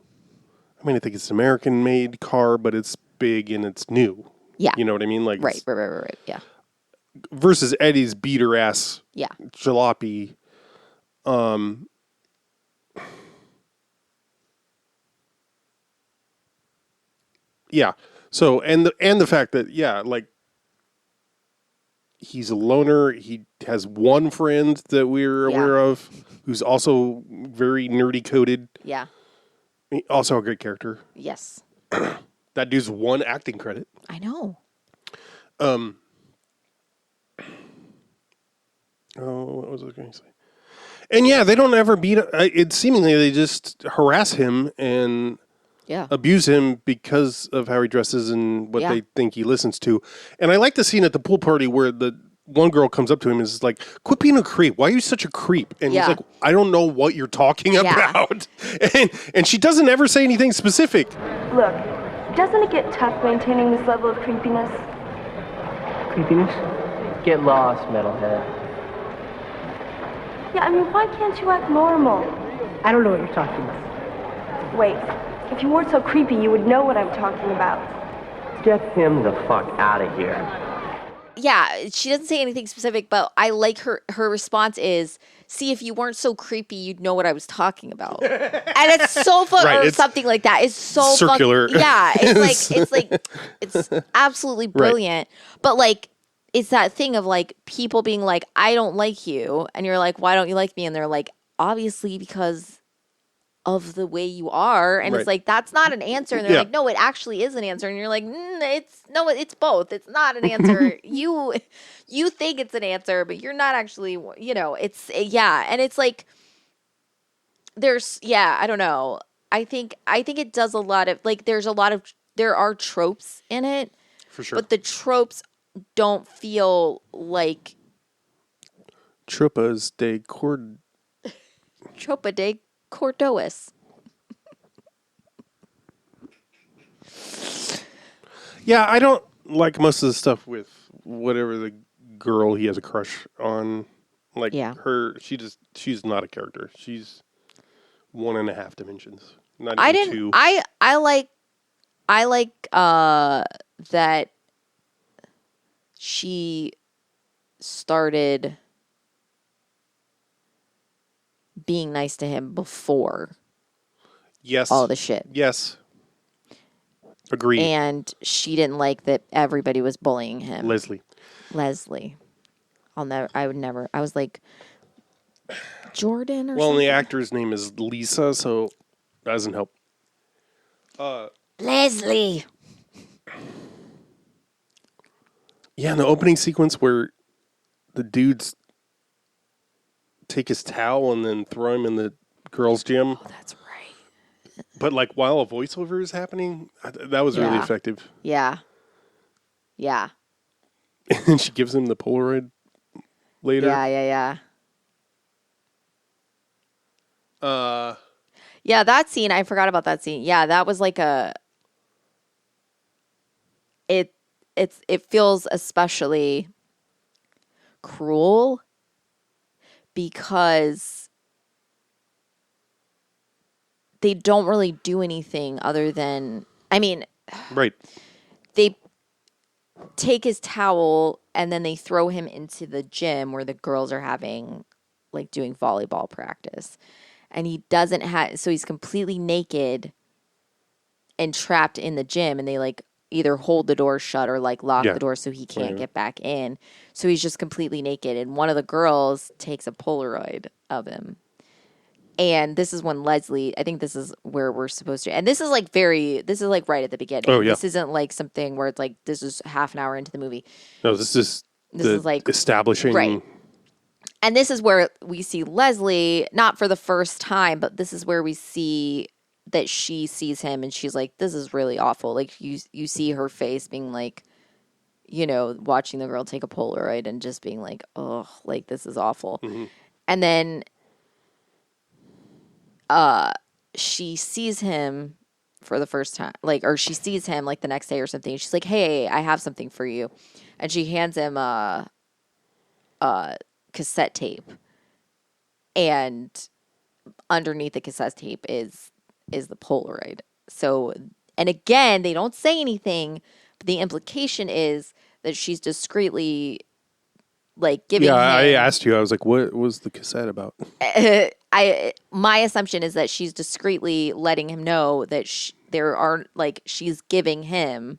I mean, I think it's an American made car, but it's big and it's new. Yeah. You know what I mean? Like, right. Yeah. Versus Eddie's beater ass jalopy. Yeah. So, and the fact that, like, he's a loner. He has one friend that we're aware of who's also very nerdy coded. Yeah. Also a great character. Yes. That dude's one acting credit. I know. Oh, what was I going to say? And yeah, they don't ever beat it. Seemingly, they just harass him and abuse him because of how he dresses and what they think he listens to. And I like the scene at the pool party where the one girl comes up to him and is like, "Quit being a creep. Why are you such a creep?" And he's like, "I don't know what you're talking about." And she doesn't ever say anything specific. Look, doesn't it get tough maintaining this level of creepiness? Creepiness? Get lost, metalhead. Yeah, I mean, why can't you act normal? I don't know what you're talking about. Wait, if you weren't so creepy, you would know what I'm talking about. Get him the fuck out of here. Yeah, she doesn't say anything specific, but I like her response is, see, if you weren't so creepy, you'd know what I was talking about. And it's so fun, or something like that. It's so circular. It's absolutely brilliant. Right. But like, it's that thing of like people being like, I don't like you. And you're like, why don't you like me? And they're like, obviously because of the way you are. And it's like, that's not an answer. And they're like, no, it actually is an answer. And you're like, it's both. It's not an answer. You think it's an answer, but you're not actually, it's, And it's like, I don't know. I think it does a lot of, like, there are tropes in it. For sure. But the tropes don't feel like Tropas de Tropa de Cordois. Yeah, I don't like most of the stuff with whatever the girl he has a crush on. Like her, she's not a character. She's 1.5 dimensions. Not even two. I like that she started being nice to him before all the shit. Yes. Agreed. And she didn't like that everybody was bullying him. Leslie. I was like, Jordan or Well, something? and the actor's name is Lisa, so that doesn't help. Leslie. Yeah, in the opening sequence where the dudes take his towel and then throw him in the girls' gym. Oh, that's right. But like while a voiceover is happening, that was really effective. Yeah. Yeah. And she gives him the Polaroid later. Yeah. Yeah, that scene, I forgot about that scene. Yeah, that was like it feels especially cruel because they don't really do anything other than, right. They take his towel and then they throw him into the gym where the girls are doing volleyball practice. And he doesn't have, so he's completely naked and trapped in the gym, and they like either hold the door shut or like lock the door so he can't get back in. So he's just completely naked, and one of the girls takes a Polaroid of him. And this is when Leslie, I think this is where we're supposed to, and this is like right at the beginning. Oh, yeah. This isn't like something where it's like, this is half an hour into the movie. No, this is like establishing. Right. And this is where we see Leslie, not for the first time, but this is where we see that she sees him and she's like, this is really awful. Like you see her face being like, watching the girl take a Polaroid and just being like, oh, like this is awful. Mm-hmm. And then she sees him for the first time, or she sees him like the next day or something. She's like, hey, I have something for you. And she hands him a cassette tape, and underneath the cassette tape is the Polaroid. So, and again, they don't say anything, but the implication is that she's discreetly giving him. I asked you, I was like, what was the cassette about? My assumption is that she's discreetly letting him know that she's giving him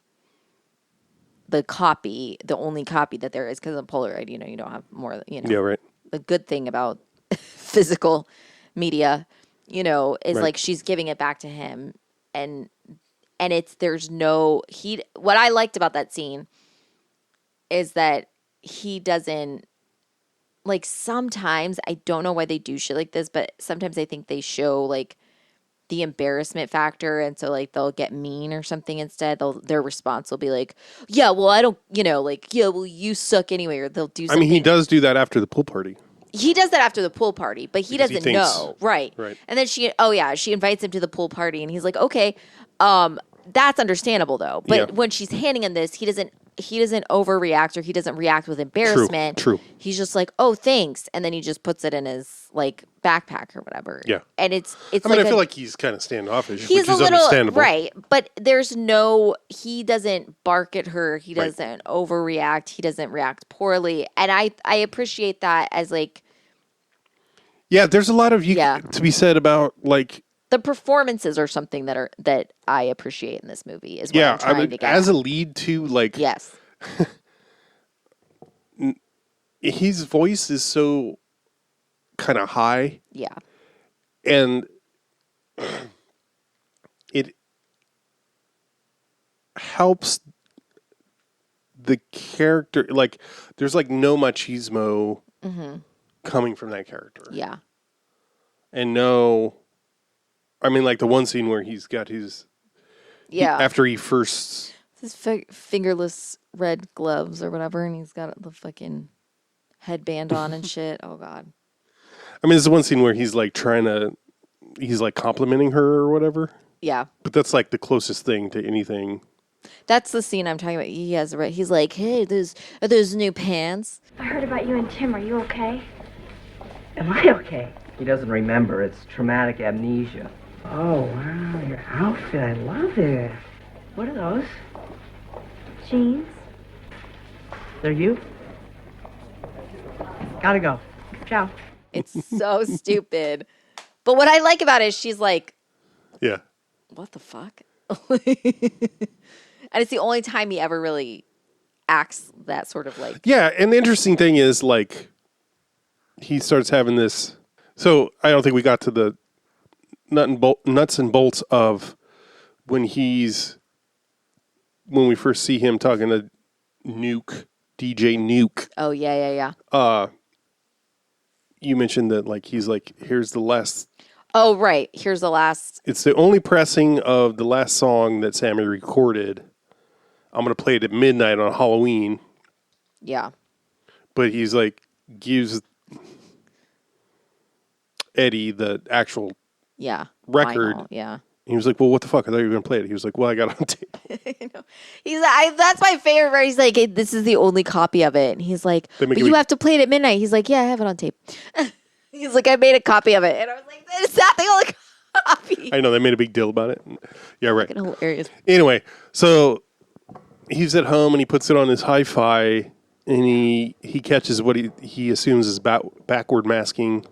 the copy, the only copy that there is, because of Polaroid, you don't have more, Yeah, right. The good thing about physical media, is Right. like she's giving it back to him, and what I liked about that scene is that he doesn't, like, sometimes, I don't know why they do shit like this, but sometimes I think they show, like, the embarrassment factor, and so, like, they'll get mean or something instead. Their response will be like, yeah, well, I don't, like, yeah, well, you suck anyway, or they'll do something. I mean, he does do that after the pool party. He does that after the pool party, but he Because he doesn't thinks- know. Right. Right. And then she invites him to the pool party, and he's like, okay, that's understandable, though. But when she's handing him this, he doesn't overreact, or he doesn't react with embarrassment. True. He's just like, oh, thanks. And then he just puts it in his, like, backpack or whatever. Yeah. And it's I mean, I feel like he's kind of standoffish, which is understandable. Right. But he doesn't bark at her. He doesn't overreact. He doesn't react poorly. And I appreciate that as, like, yeah, there's a lot of to be said about, like, the performances are something that I appreciate in this movie. Is what I'm trying to get as at. a lead to, like, yes, his voice is so kind of high. Yeah, and it helps the character. Like, there's, like, no machismo coming from that character. Yeah. And I mean, like, the one scene where he's got his... after he first... His fingerless red gloves or whatever, and he's got the fucking headband on and shit. Oh, God. I mean, it's the one scene where he's, like, he's, like, complimenting her or whatever. Yeah. But that's, like, the closest thing to anything. That's the scene I'm talking about. He's like, hey, are those new pants? I heard about you and Tim. Are you okay? Am I okay? He doesn't remember. It's traumatic amnesia. Oh, wow, your outfit. I love it. What are those? Jeans. They're you? Gotta go. Ciao. It's so stupid. But what I like about it is she's like, yeah, what the fuck? And it's the only time he ever really acts that sort of like. Yeah, and the interesting thing is, like, he starts having this. So I don't think we got to the nuts and bolts of when we first see him talking to DJ Nuke. Oh, yeah. You mentioned that, like, he's like, here's the last. Oh, right. Here's the last. It's the only pressing of the last song that Sammi recorded. I'm going to play it at midnight on Halloween. Yeah. But he's like, gives Eddie the actual record. Vinyl, yeah. He was like, well, what the fuck? I thought you were going to play it. He was like, well, I got it on tape. That's my favorite part. He's like, hey, this is the only copy of it. And he's like, but you have to play it at midnight. He's like, yeah, I have it on tape. He's like, I made a copy of it. And I was like, that's not the only copy. I know, they made a big deal about it. Yeah, right. Fucking hilarious. Anyway, so he's at home and he puts it on his hi-fi and he catches what he assumes is backward masking.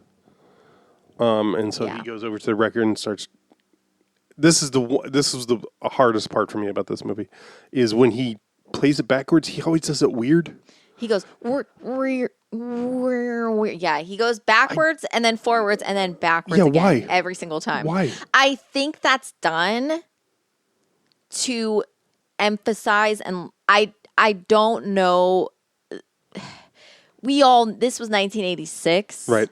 And so he goes over to the record and starts. This was the hardest part for me about this movie, is when he plays it backwards. He always does it weird. He goes yeah. He goes backwards and then forwards and then backwards. Yeah, again, why? Every single time. Why? I think that's done to emphasize, and I don't know. This was 1986, right?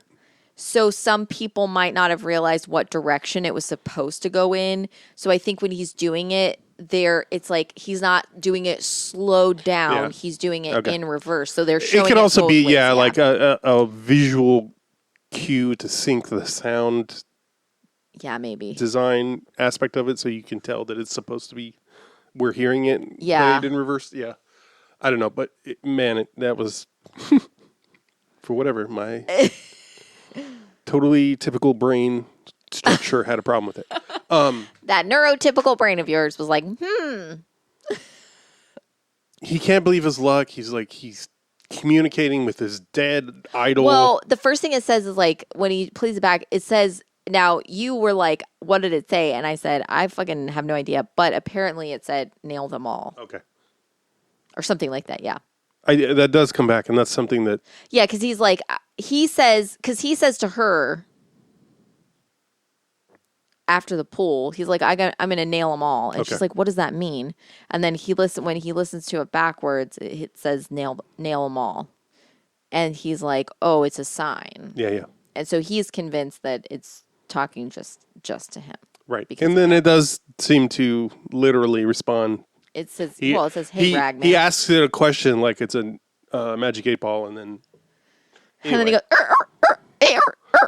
So some people might not have realized what direction it was supposed to go in. So I think when he's doing it there, it's like he's not doing it slowed down. Yeah. He's doing it in reverse. So they're showing it can also be ways, like a visual cue to sync the sound. Yeah, maybe design aspect of it, so you can tell that it's supposed to be. We're hearing it played in reverse. Yeah, I don't know, but that was for whatever my. Totally typical brain structure had a problem with it. That neurotypical brain of yours was like, He can't believe his luck. He's communicating with his dead idol. Well, the first thing it says is like, when he plays it back, it says, now you were like, what did it say? And I said, I fucking have no idea. But apparently it said, nail them all. Okay. or something like that. Yeah. That does come back, and that's something that... Yeah, because he's like, he says to her after the pool, he's like, I'm going to nail them all. And she's like, what does that mean? And then when he listens to it backwards, it says nail them all. And he's like, oh, it's a sign. Yeah. And so he's convinced that it's talking just to him. Right. And then it does seem to literally respond. It says, hey, Ragman. He asks it a question like it's a Magic 8 Ball, and then... Anyway. And then he goes...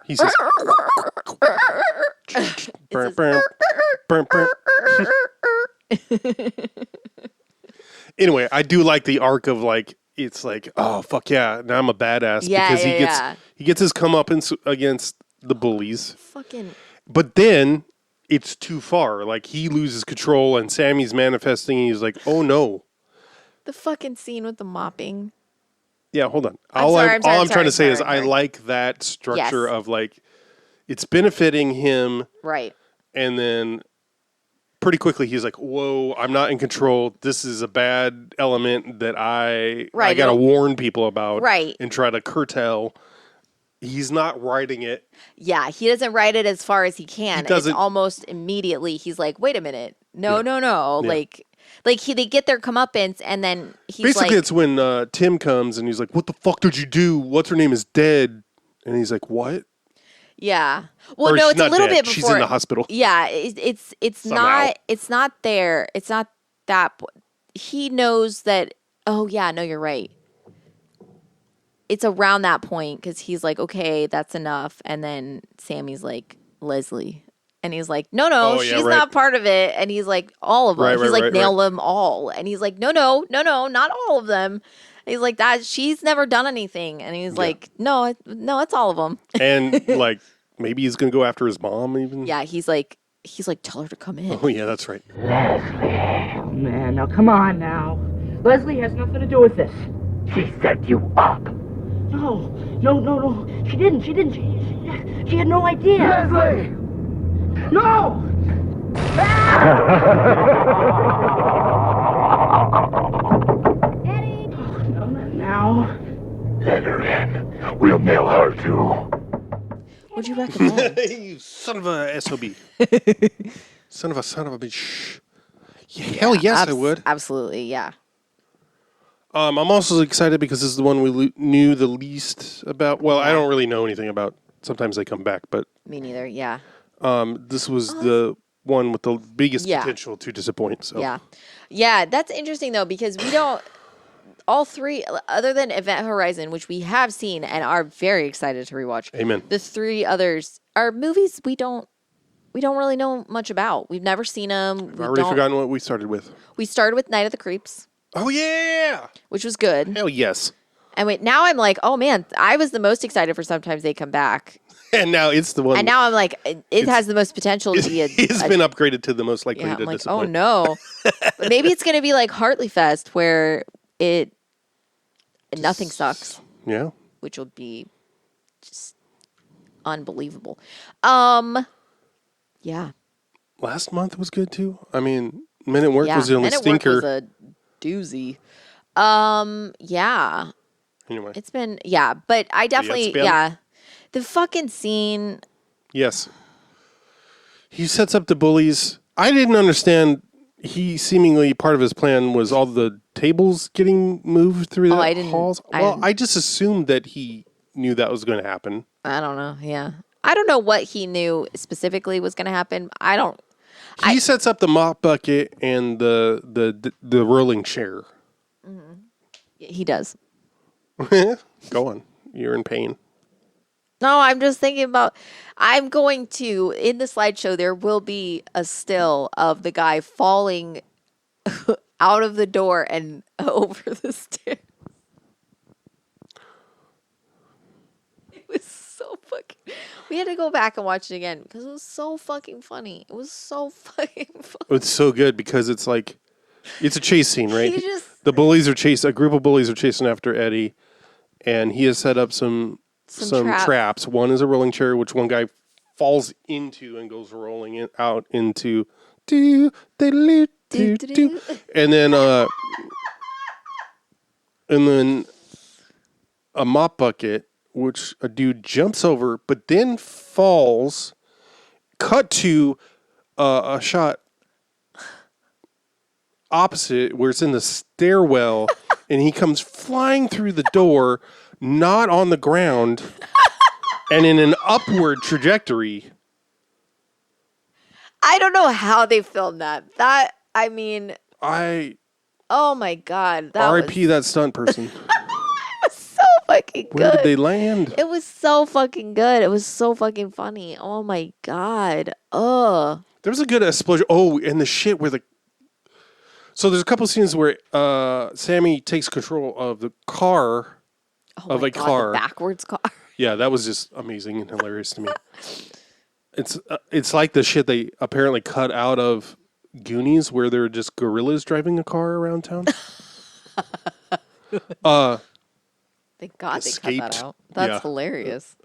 He says... Anyway, I do like the arc of like, it's like, oh, fuck yeah, now I'm a badass. Because he gets his comeuppance against the bullies. Fucking... But then... It's too far. Like, he loses control, and Sammy's manifesting, and he's like, oh, no. The fucking scene with the mopping. Yeah, hold on. All I'm trying to say is I like that structure of, like, it's benefiting him. Right. And then pretty quickly he's like, whoa, I'm not in control. This is a bad element that I got to warn people about. Right. And try to curtail. He's not writing it. Yeah, he doesn't write it as far as he can. It's almost immediately. He's like, "Wait a minute, no." Yeah. Like they get their comeuppance, and then he's basically it's when Tim comes and he's like, "What the fuck did you do? What's her name is dead," and he's like, "What?" Yeah. Well, no, it's a little bit before. She's in the hospital. Yeah, it's not there. It's not that. He knows that. Oh yeah, no, you're right. It's around that point because he's like, okay, that's enough. And then Sammy's like, Leslie. And he's like, no, she's not part of it. And he's like, all of them. He's like, nail them all. And he's like, no, not all of them. And he's like, that she's never done anything. And he's like, no, it's all of them. And like, maybe he's going to go after his mom even. Yeah, he's like, tell her to come in. Oh, yeah, that's right. Leslie. Oh, man, now come on now. Leslie has nothing to do with this. She set you up. No. She didn't. She had no idea. Leslie! No! Eddie! No, not now. Let her in. We'll nail her too. What'd you recommend? You son of a SOB. son of a bitch. Yeah, hell yes, I would. Absolutely, yeah. I'm also excited because this is the one we knew the least about. Well, I don't really know anything about. Sometimes they come back, but... Me neither, yeah. This was the one with the biggest potential to disappoint. So. Yeah, that's interesting, though, because we don't... All three, other than Event Horizon, which we have seen and are very excited to rewatch. Amen. The three others are movies we don't really know much about. We've never seen them. I've already forgotten what we started with. We started with Night of the Creeps. Oh, yeah! Which was good. Hell yes. And now I'm like, oh, man, I was the most excited for Sometimes They Come Back. And now it's the one. And now I'm like, it has the most potential to be a... It's been upgraded to the most likely to I'm like, disappoint. oh, no. But maybe it's going to be like Hartley Fest, where nothing sucks. Yeah. Which will be just unbelievable. Yeah. Last month was good, too. I mean, Men at Work was the only Men at stinker. Work was a doozy. Yeah. Anyway. It's been, but I definitely, the fucking scene. Yes. He sets up the bullies. I didn't understand. He seemingly, part of his plan was all the tables getting moved through the halls. I just assumed that he knew that was going to happen. I don't know. Yeah. I don't know what he knew specifically was going to happen. He sets up the mop bucket and the rolling chair. Mm-hmm. He does. Go on. You're in pain. No, I'm just thinking about, I'm going to, in the slideshow, there will be a still of the guy falling out of the door and over the stairs. It was so fucking, we had to go back and watch it again because it was so fucking funny. It was so fucking funny. It's so good because it's like, it's a chase scene, right? The bullies are a group of bullies are chasing after Eddie, and he has set up some traps. One is a rolling chair, which one guy falls into and goes rolling out into and then And then a mop bucket, which a dude jumps over, but then falls. Cut to a shot opposite where it's in the stairwell, and he comes flying through the door, not on the ground, and in an upward trajectory. I don't know how they filmed that. Oh my God. R.I.P. that stunt person. So fucking good. Where did they land? It was so fucking good. It was so fucking funny. Oh my God. Ugh. There was a good explosion. Oh, and the shit where So there's a couple scenes where Sammi takes control of the car. The backwards car. Yeah, that was just amazing and hilarious to me. It's like the shit they apparently cut out of Goonies, where they're just gorillas driving a car around town. Thank God they cut that out. That's hilarious.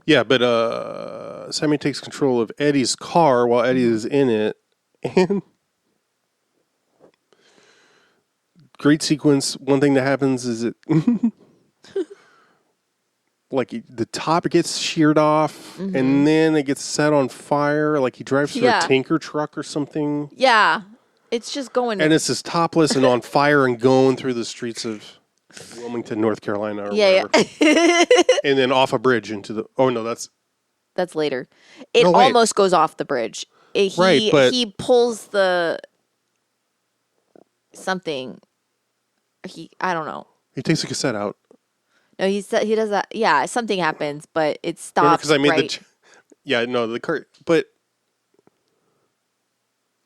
Yeah, but Sammi takes control of Eddie's car while Eddie is in it, and great sequence. One thing that happens is like the top gets sheared off, and then it gets set on fire. Like he drives through a tanker truck or something. Yeah, it's just going. And it's just topless and on fire and going through the streets of Wilmington, North Carolina, or whatever. And then off a bridge into the. Oh no, that's later. It almost goes off the bridge. He pulls the something. I don't know. He takes the cassette out. No, he does that. Yeah, something happens, but it stops. Because I made the car. But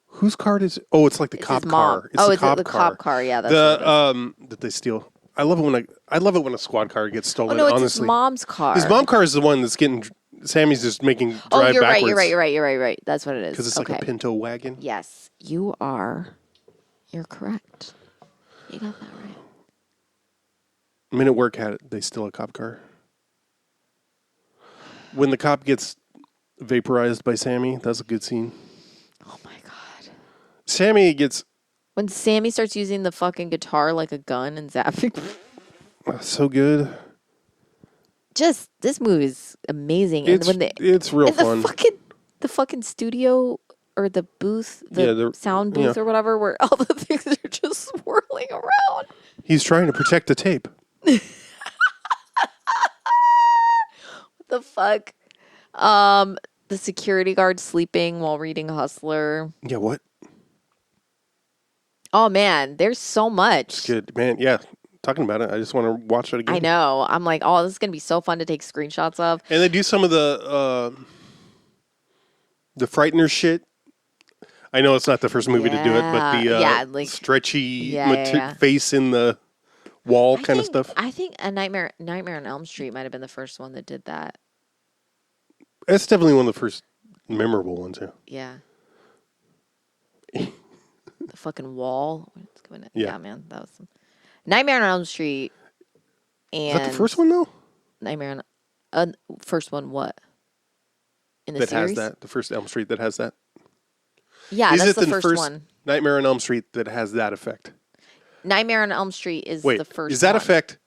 whose car is it? Oh, it's like the cop car. It's the cop car. Yeah, that's that they steal. I love it when a squad car gets stolen. Oh no, it's honestly. his mom's car. His mom car is the one that's getting. Sammy's just making drive you're backwards. You're right. That's what it is. Because it's like a Pinto wagon. Yes, you're correct. You got that right. Men at work had it. They steal a cop car. When the cop gets vaporized by Sammi, that's a good scene. Oh my God. Sammi gets... When Sammi starts using the fucking guitar like a gun and zapping. So good. Just, this movie is amazing. It's real fun. The fucking studio or the booth, the sound booth or whatever, where all the things are just swirling around. He's trying to protect the tape. What the fuck? The security guard sleeping while reading Hustler. Yeah, what? Oh man, there's so much. It's good, man. Yeah, talking about it, I just want to watch it again. I know. I'm like, oh, this is gonna be so fun to take screenshots of. And they do some of the Frightener shit. I know it's not the first movie to do it, but the stretchy face in the wall kind of stuff. I think a Nightmare on Elm Street might have been the first one that did that. That's definitely one of the first memorable ones, yeah. Yeah. The fucking wall. Yeah, man. That was Nightmare on Elm Street. And is that the first one, though? Nightmare on... first one what? In the that series? Has that? The first Elm Street that has that? Yeah, that's the first one. Nightmare on Elm Street that has that effect? Nightmare on Elm Street is the first one. Is that effect?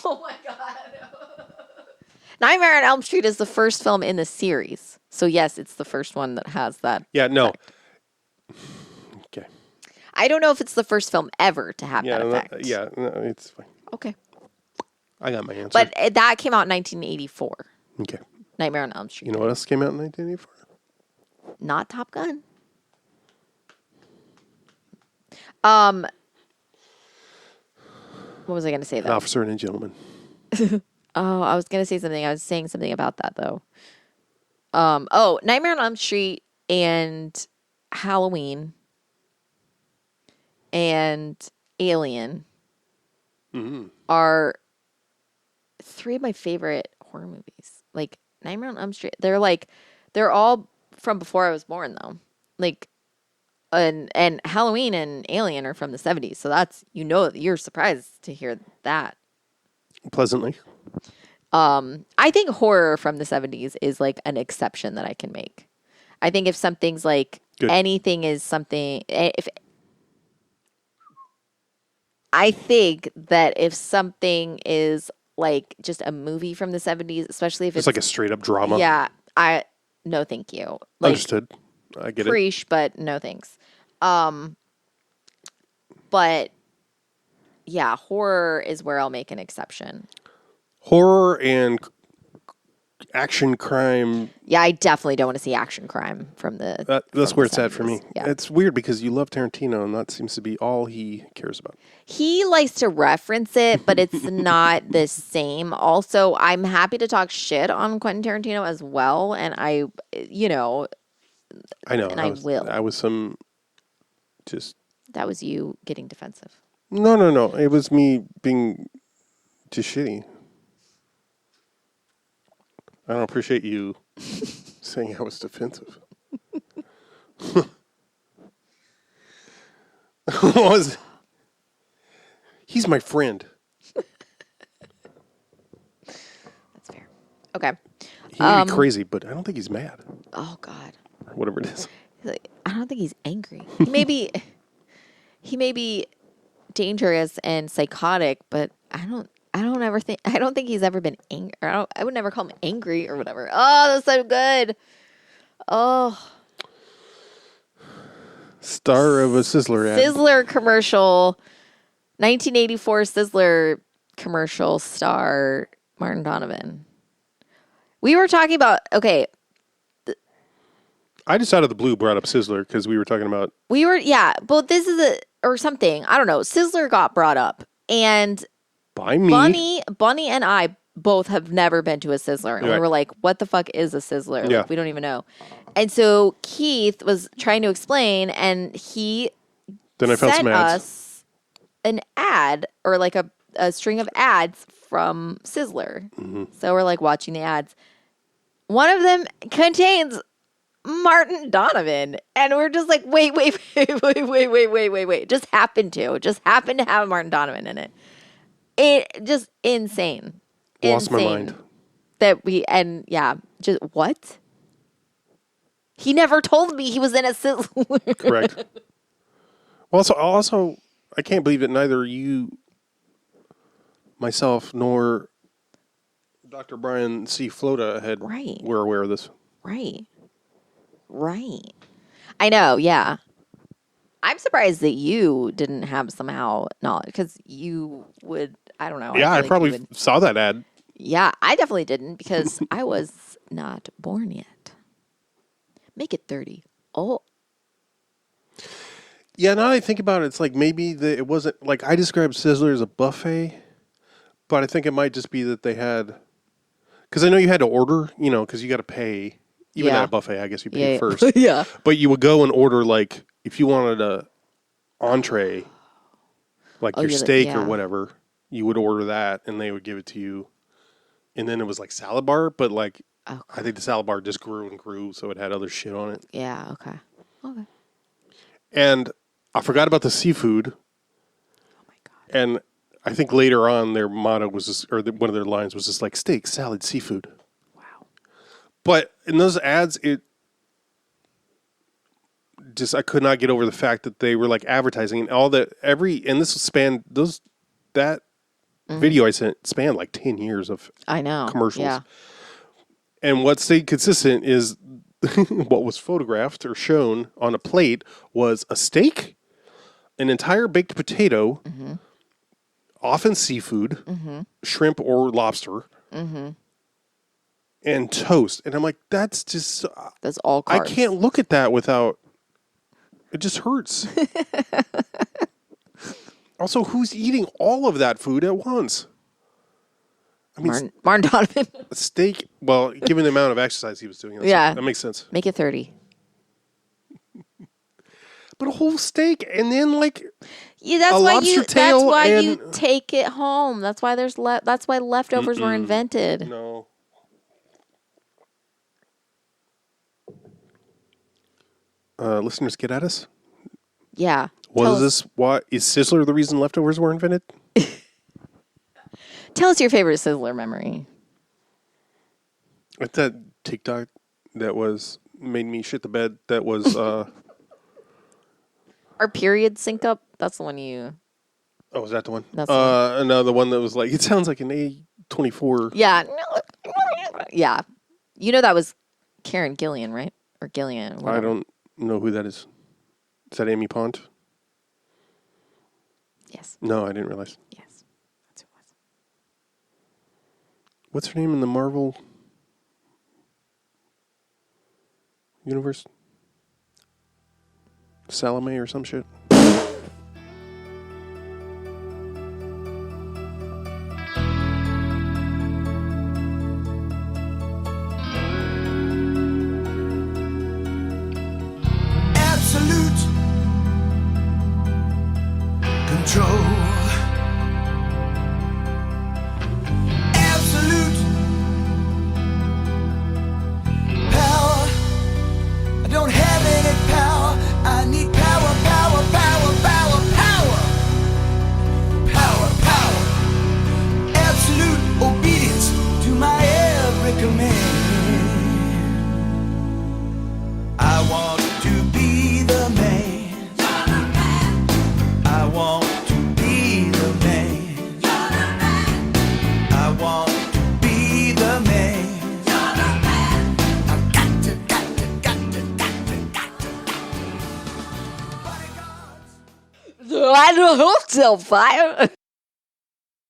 Oh my God. Nightmare on Elm Street is the first film in the series. So yes, it's the first one that has that. Yeah, no. Effect. Okay. I don't know if it's the first film ever to have that effect. It's fine. Okay. I got my answer. But that came out in 1984. Okay. Nightmare on Elm Street. You know what else came out in 1984? Not Top Gun. What was I going to say, though? An Officer and a Gentleman. Oh, I was going to say something. I was saying something about that, though. Nightmare on Elm Street and Halloween and Alien are three of my favorite horror movies. Like, Nightmare on Elm Street, they're all from before I was born, though. Like, and Halloween and Alien are from the 70s, so that's, you're surprised to hear that. Pleasantly. I think horror from the 70s is like an exception that I can make. I think if something's like anything is something, if I think that if something is like just a movie from the 70s, especially if it's like a straight up drama. Yeah, no thank you. Like, Understood. I get it. Preach, but no thanks. But yeah, horror is where I'll make an exception. Horror and action crime. Yeah, I definitely don't want to see action crime from the. That's from where the it's at for 70s. me. Yeah. It's weird because you love Tarantino, and that seems to be all he cares about. He likes to reference it, but it's not the same. Also, I'm happy to talk shit on Quentin Tarantino as well, and I know. And I will. I was just. That was you getting defensive. No. It was me being just shitty. I don't appreciate you saying I was defensive. He's my friend. That's fair. Okay. He may be crazy, but I don't think he's mad. Oh God. Or whatever it is. I don't think he's angry. He may be dangerous and psychotic, but I don't think he's ever been angry. I would never call him angry or whatever. Oh, that's so good. Oh. Star of a Sizzler ad. Sizzler commercial. 1984 Sizzler commercial star Martin Donovan. We were talking about, okay. I just out of the blue brought up Sizzler because we were talking about. But this is or something. I don't know. Sizzler got brought up. And by me. Bunny and I both have never been to a Sizzler. And we were like, what the fuck is a Sizzler? Yeah. Like, we don't even know. And so Keith was trying to explain, and he sent us an ad or like a string of ads from Sizzler. Mm-hmm. So we're like watching the ads. One of them contains Martin Donovan. And we're just like, wait. Just happened to have Martin Donovan in it. It just insane. Lost my mind. Just what? He never told me he was in a Sizzler. Correct. Also, I can't believe that neither you, myself, nor Dr. Brian C. Flota were aware of this. Right. I know, yeah. I'm surprised that you didn't have somehow knowledge, because you would, I don't know. Yeah, I probably saw that ad. Yeah, I definitely didn't because I was not born yet. Make it 30. Oh. Yeah, now that I think about it, it's like maybe it wasn't, like I described Sizzler as a buffet, but I think it might just be that they had, because I know you had to order, because you got to pay. Even at a buffet, I guess you pay first. Yeah. But you would go and order, like, if you wanted a entree, like your steak or whatever, you would order that, and they would give it to you. And then it was like salad bar, but like, I think the salad bar just grew and grew, so it had other shit on it. Yeah, okay. And I forgot about the seafood. Oh my God. And I think later on their motto was just, or one of their lines was just like, steak, salad, seafood. Wow. But in those ads, I could not get over the fact that they were like advertising and all that and this spanned that video I sent spanned like 10 years of commercials. Yeah. And what stayed consistent is what was photographed or shown on a plate was a steak, an entire baked potato, often seafood, shrimp or lobster, and toast. And I'm like, that's all carbs. I can't look at that without, it just hurts. Also, who's eating all of that food at once? I mean, Martin Donovan. A steak, well, given the amount of exercise he was doing. That makes sense. Make it 30. But a whole steak and then like that's a why lobster tail. That's why you take it home. That's why that's why leftovers were invented. No. Listeners, get at us. Yeah. Why is Sizzler the reason leftovers were invented? Tell us your favorite Sizzler memory. It's that TikTok that made me shit the bed. That was Our period sync up. That's the one you. Oh, is that the one? That's the one. No, the one that was like, it sounds like an A24. Yeah. Yeah. You know that was Karen Gillian, right? Or Gillian. Whatever. I don't know who that is. Is that Amy Pond? Yes. No, I didn't realize. Yes. That's who it was. What's her name in the Marvel universe? Salome or some shit? Absolute control. Absolute power. I don't have any power. I need power, power, power, power, power. Power, power. Absolute obedience to my every command. I want to be the man. I want to be the man. I want to be the man. I've got to. I don't hope so, fire.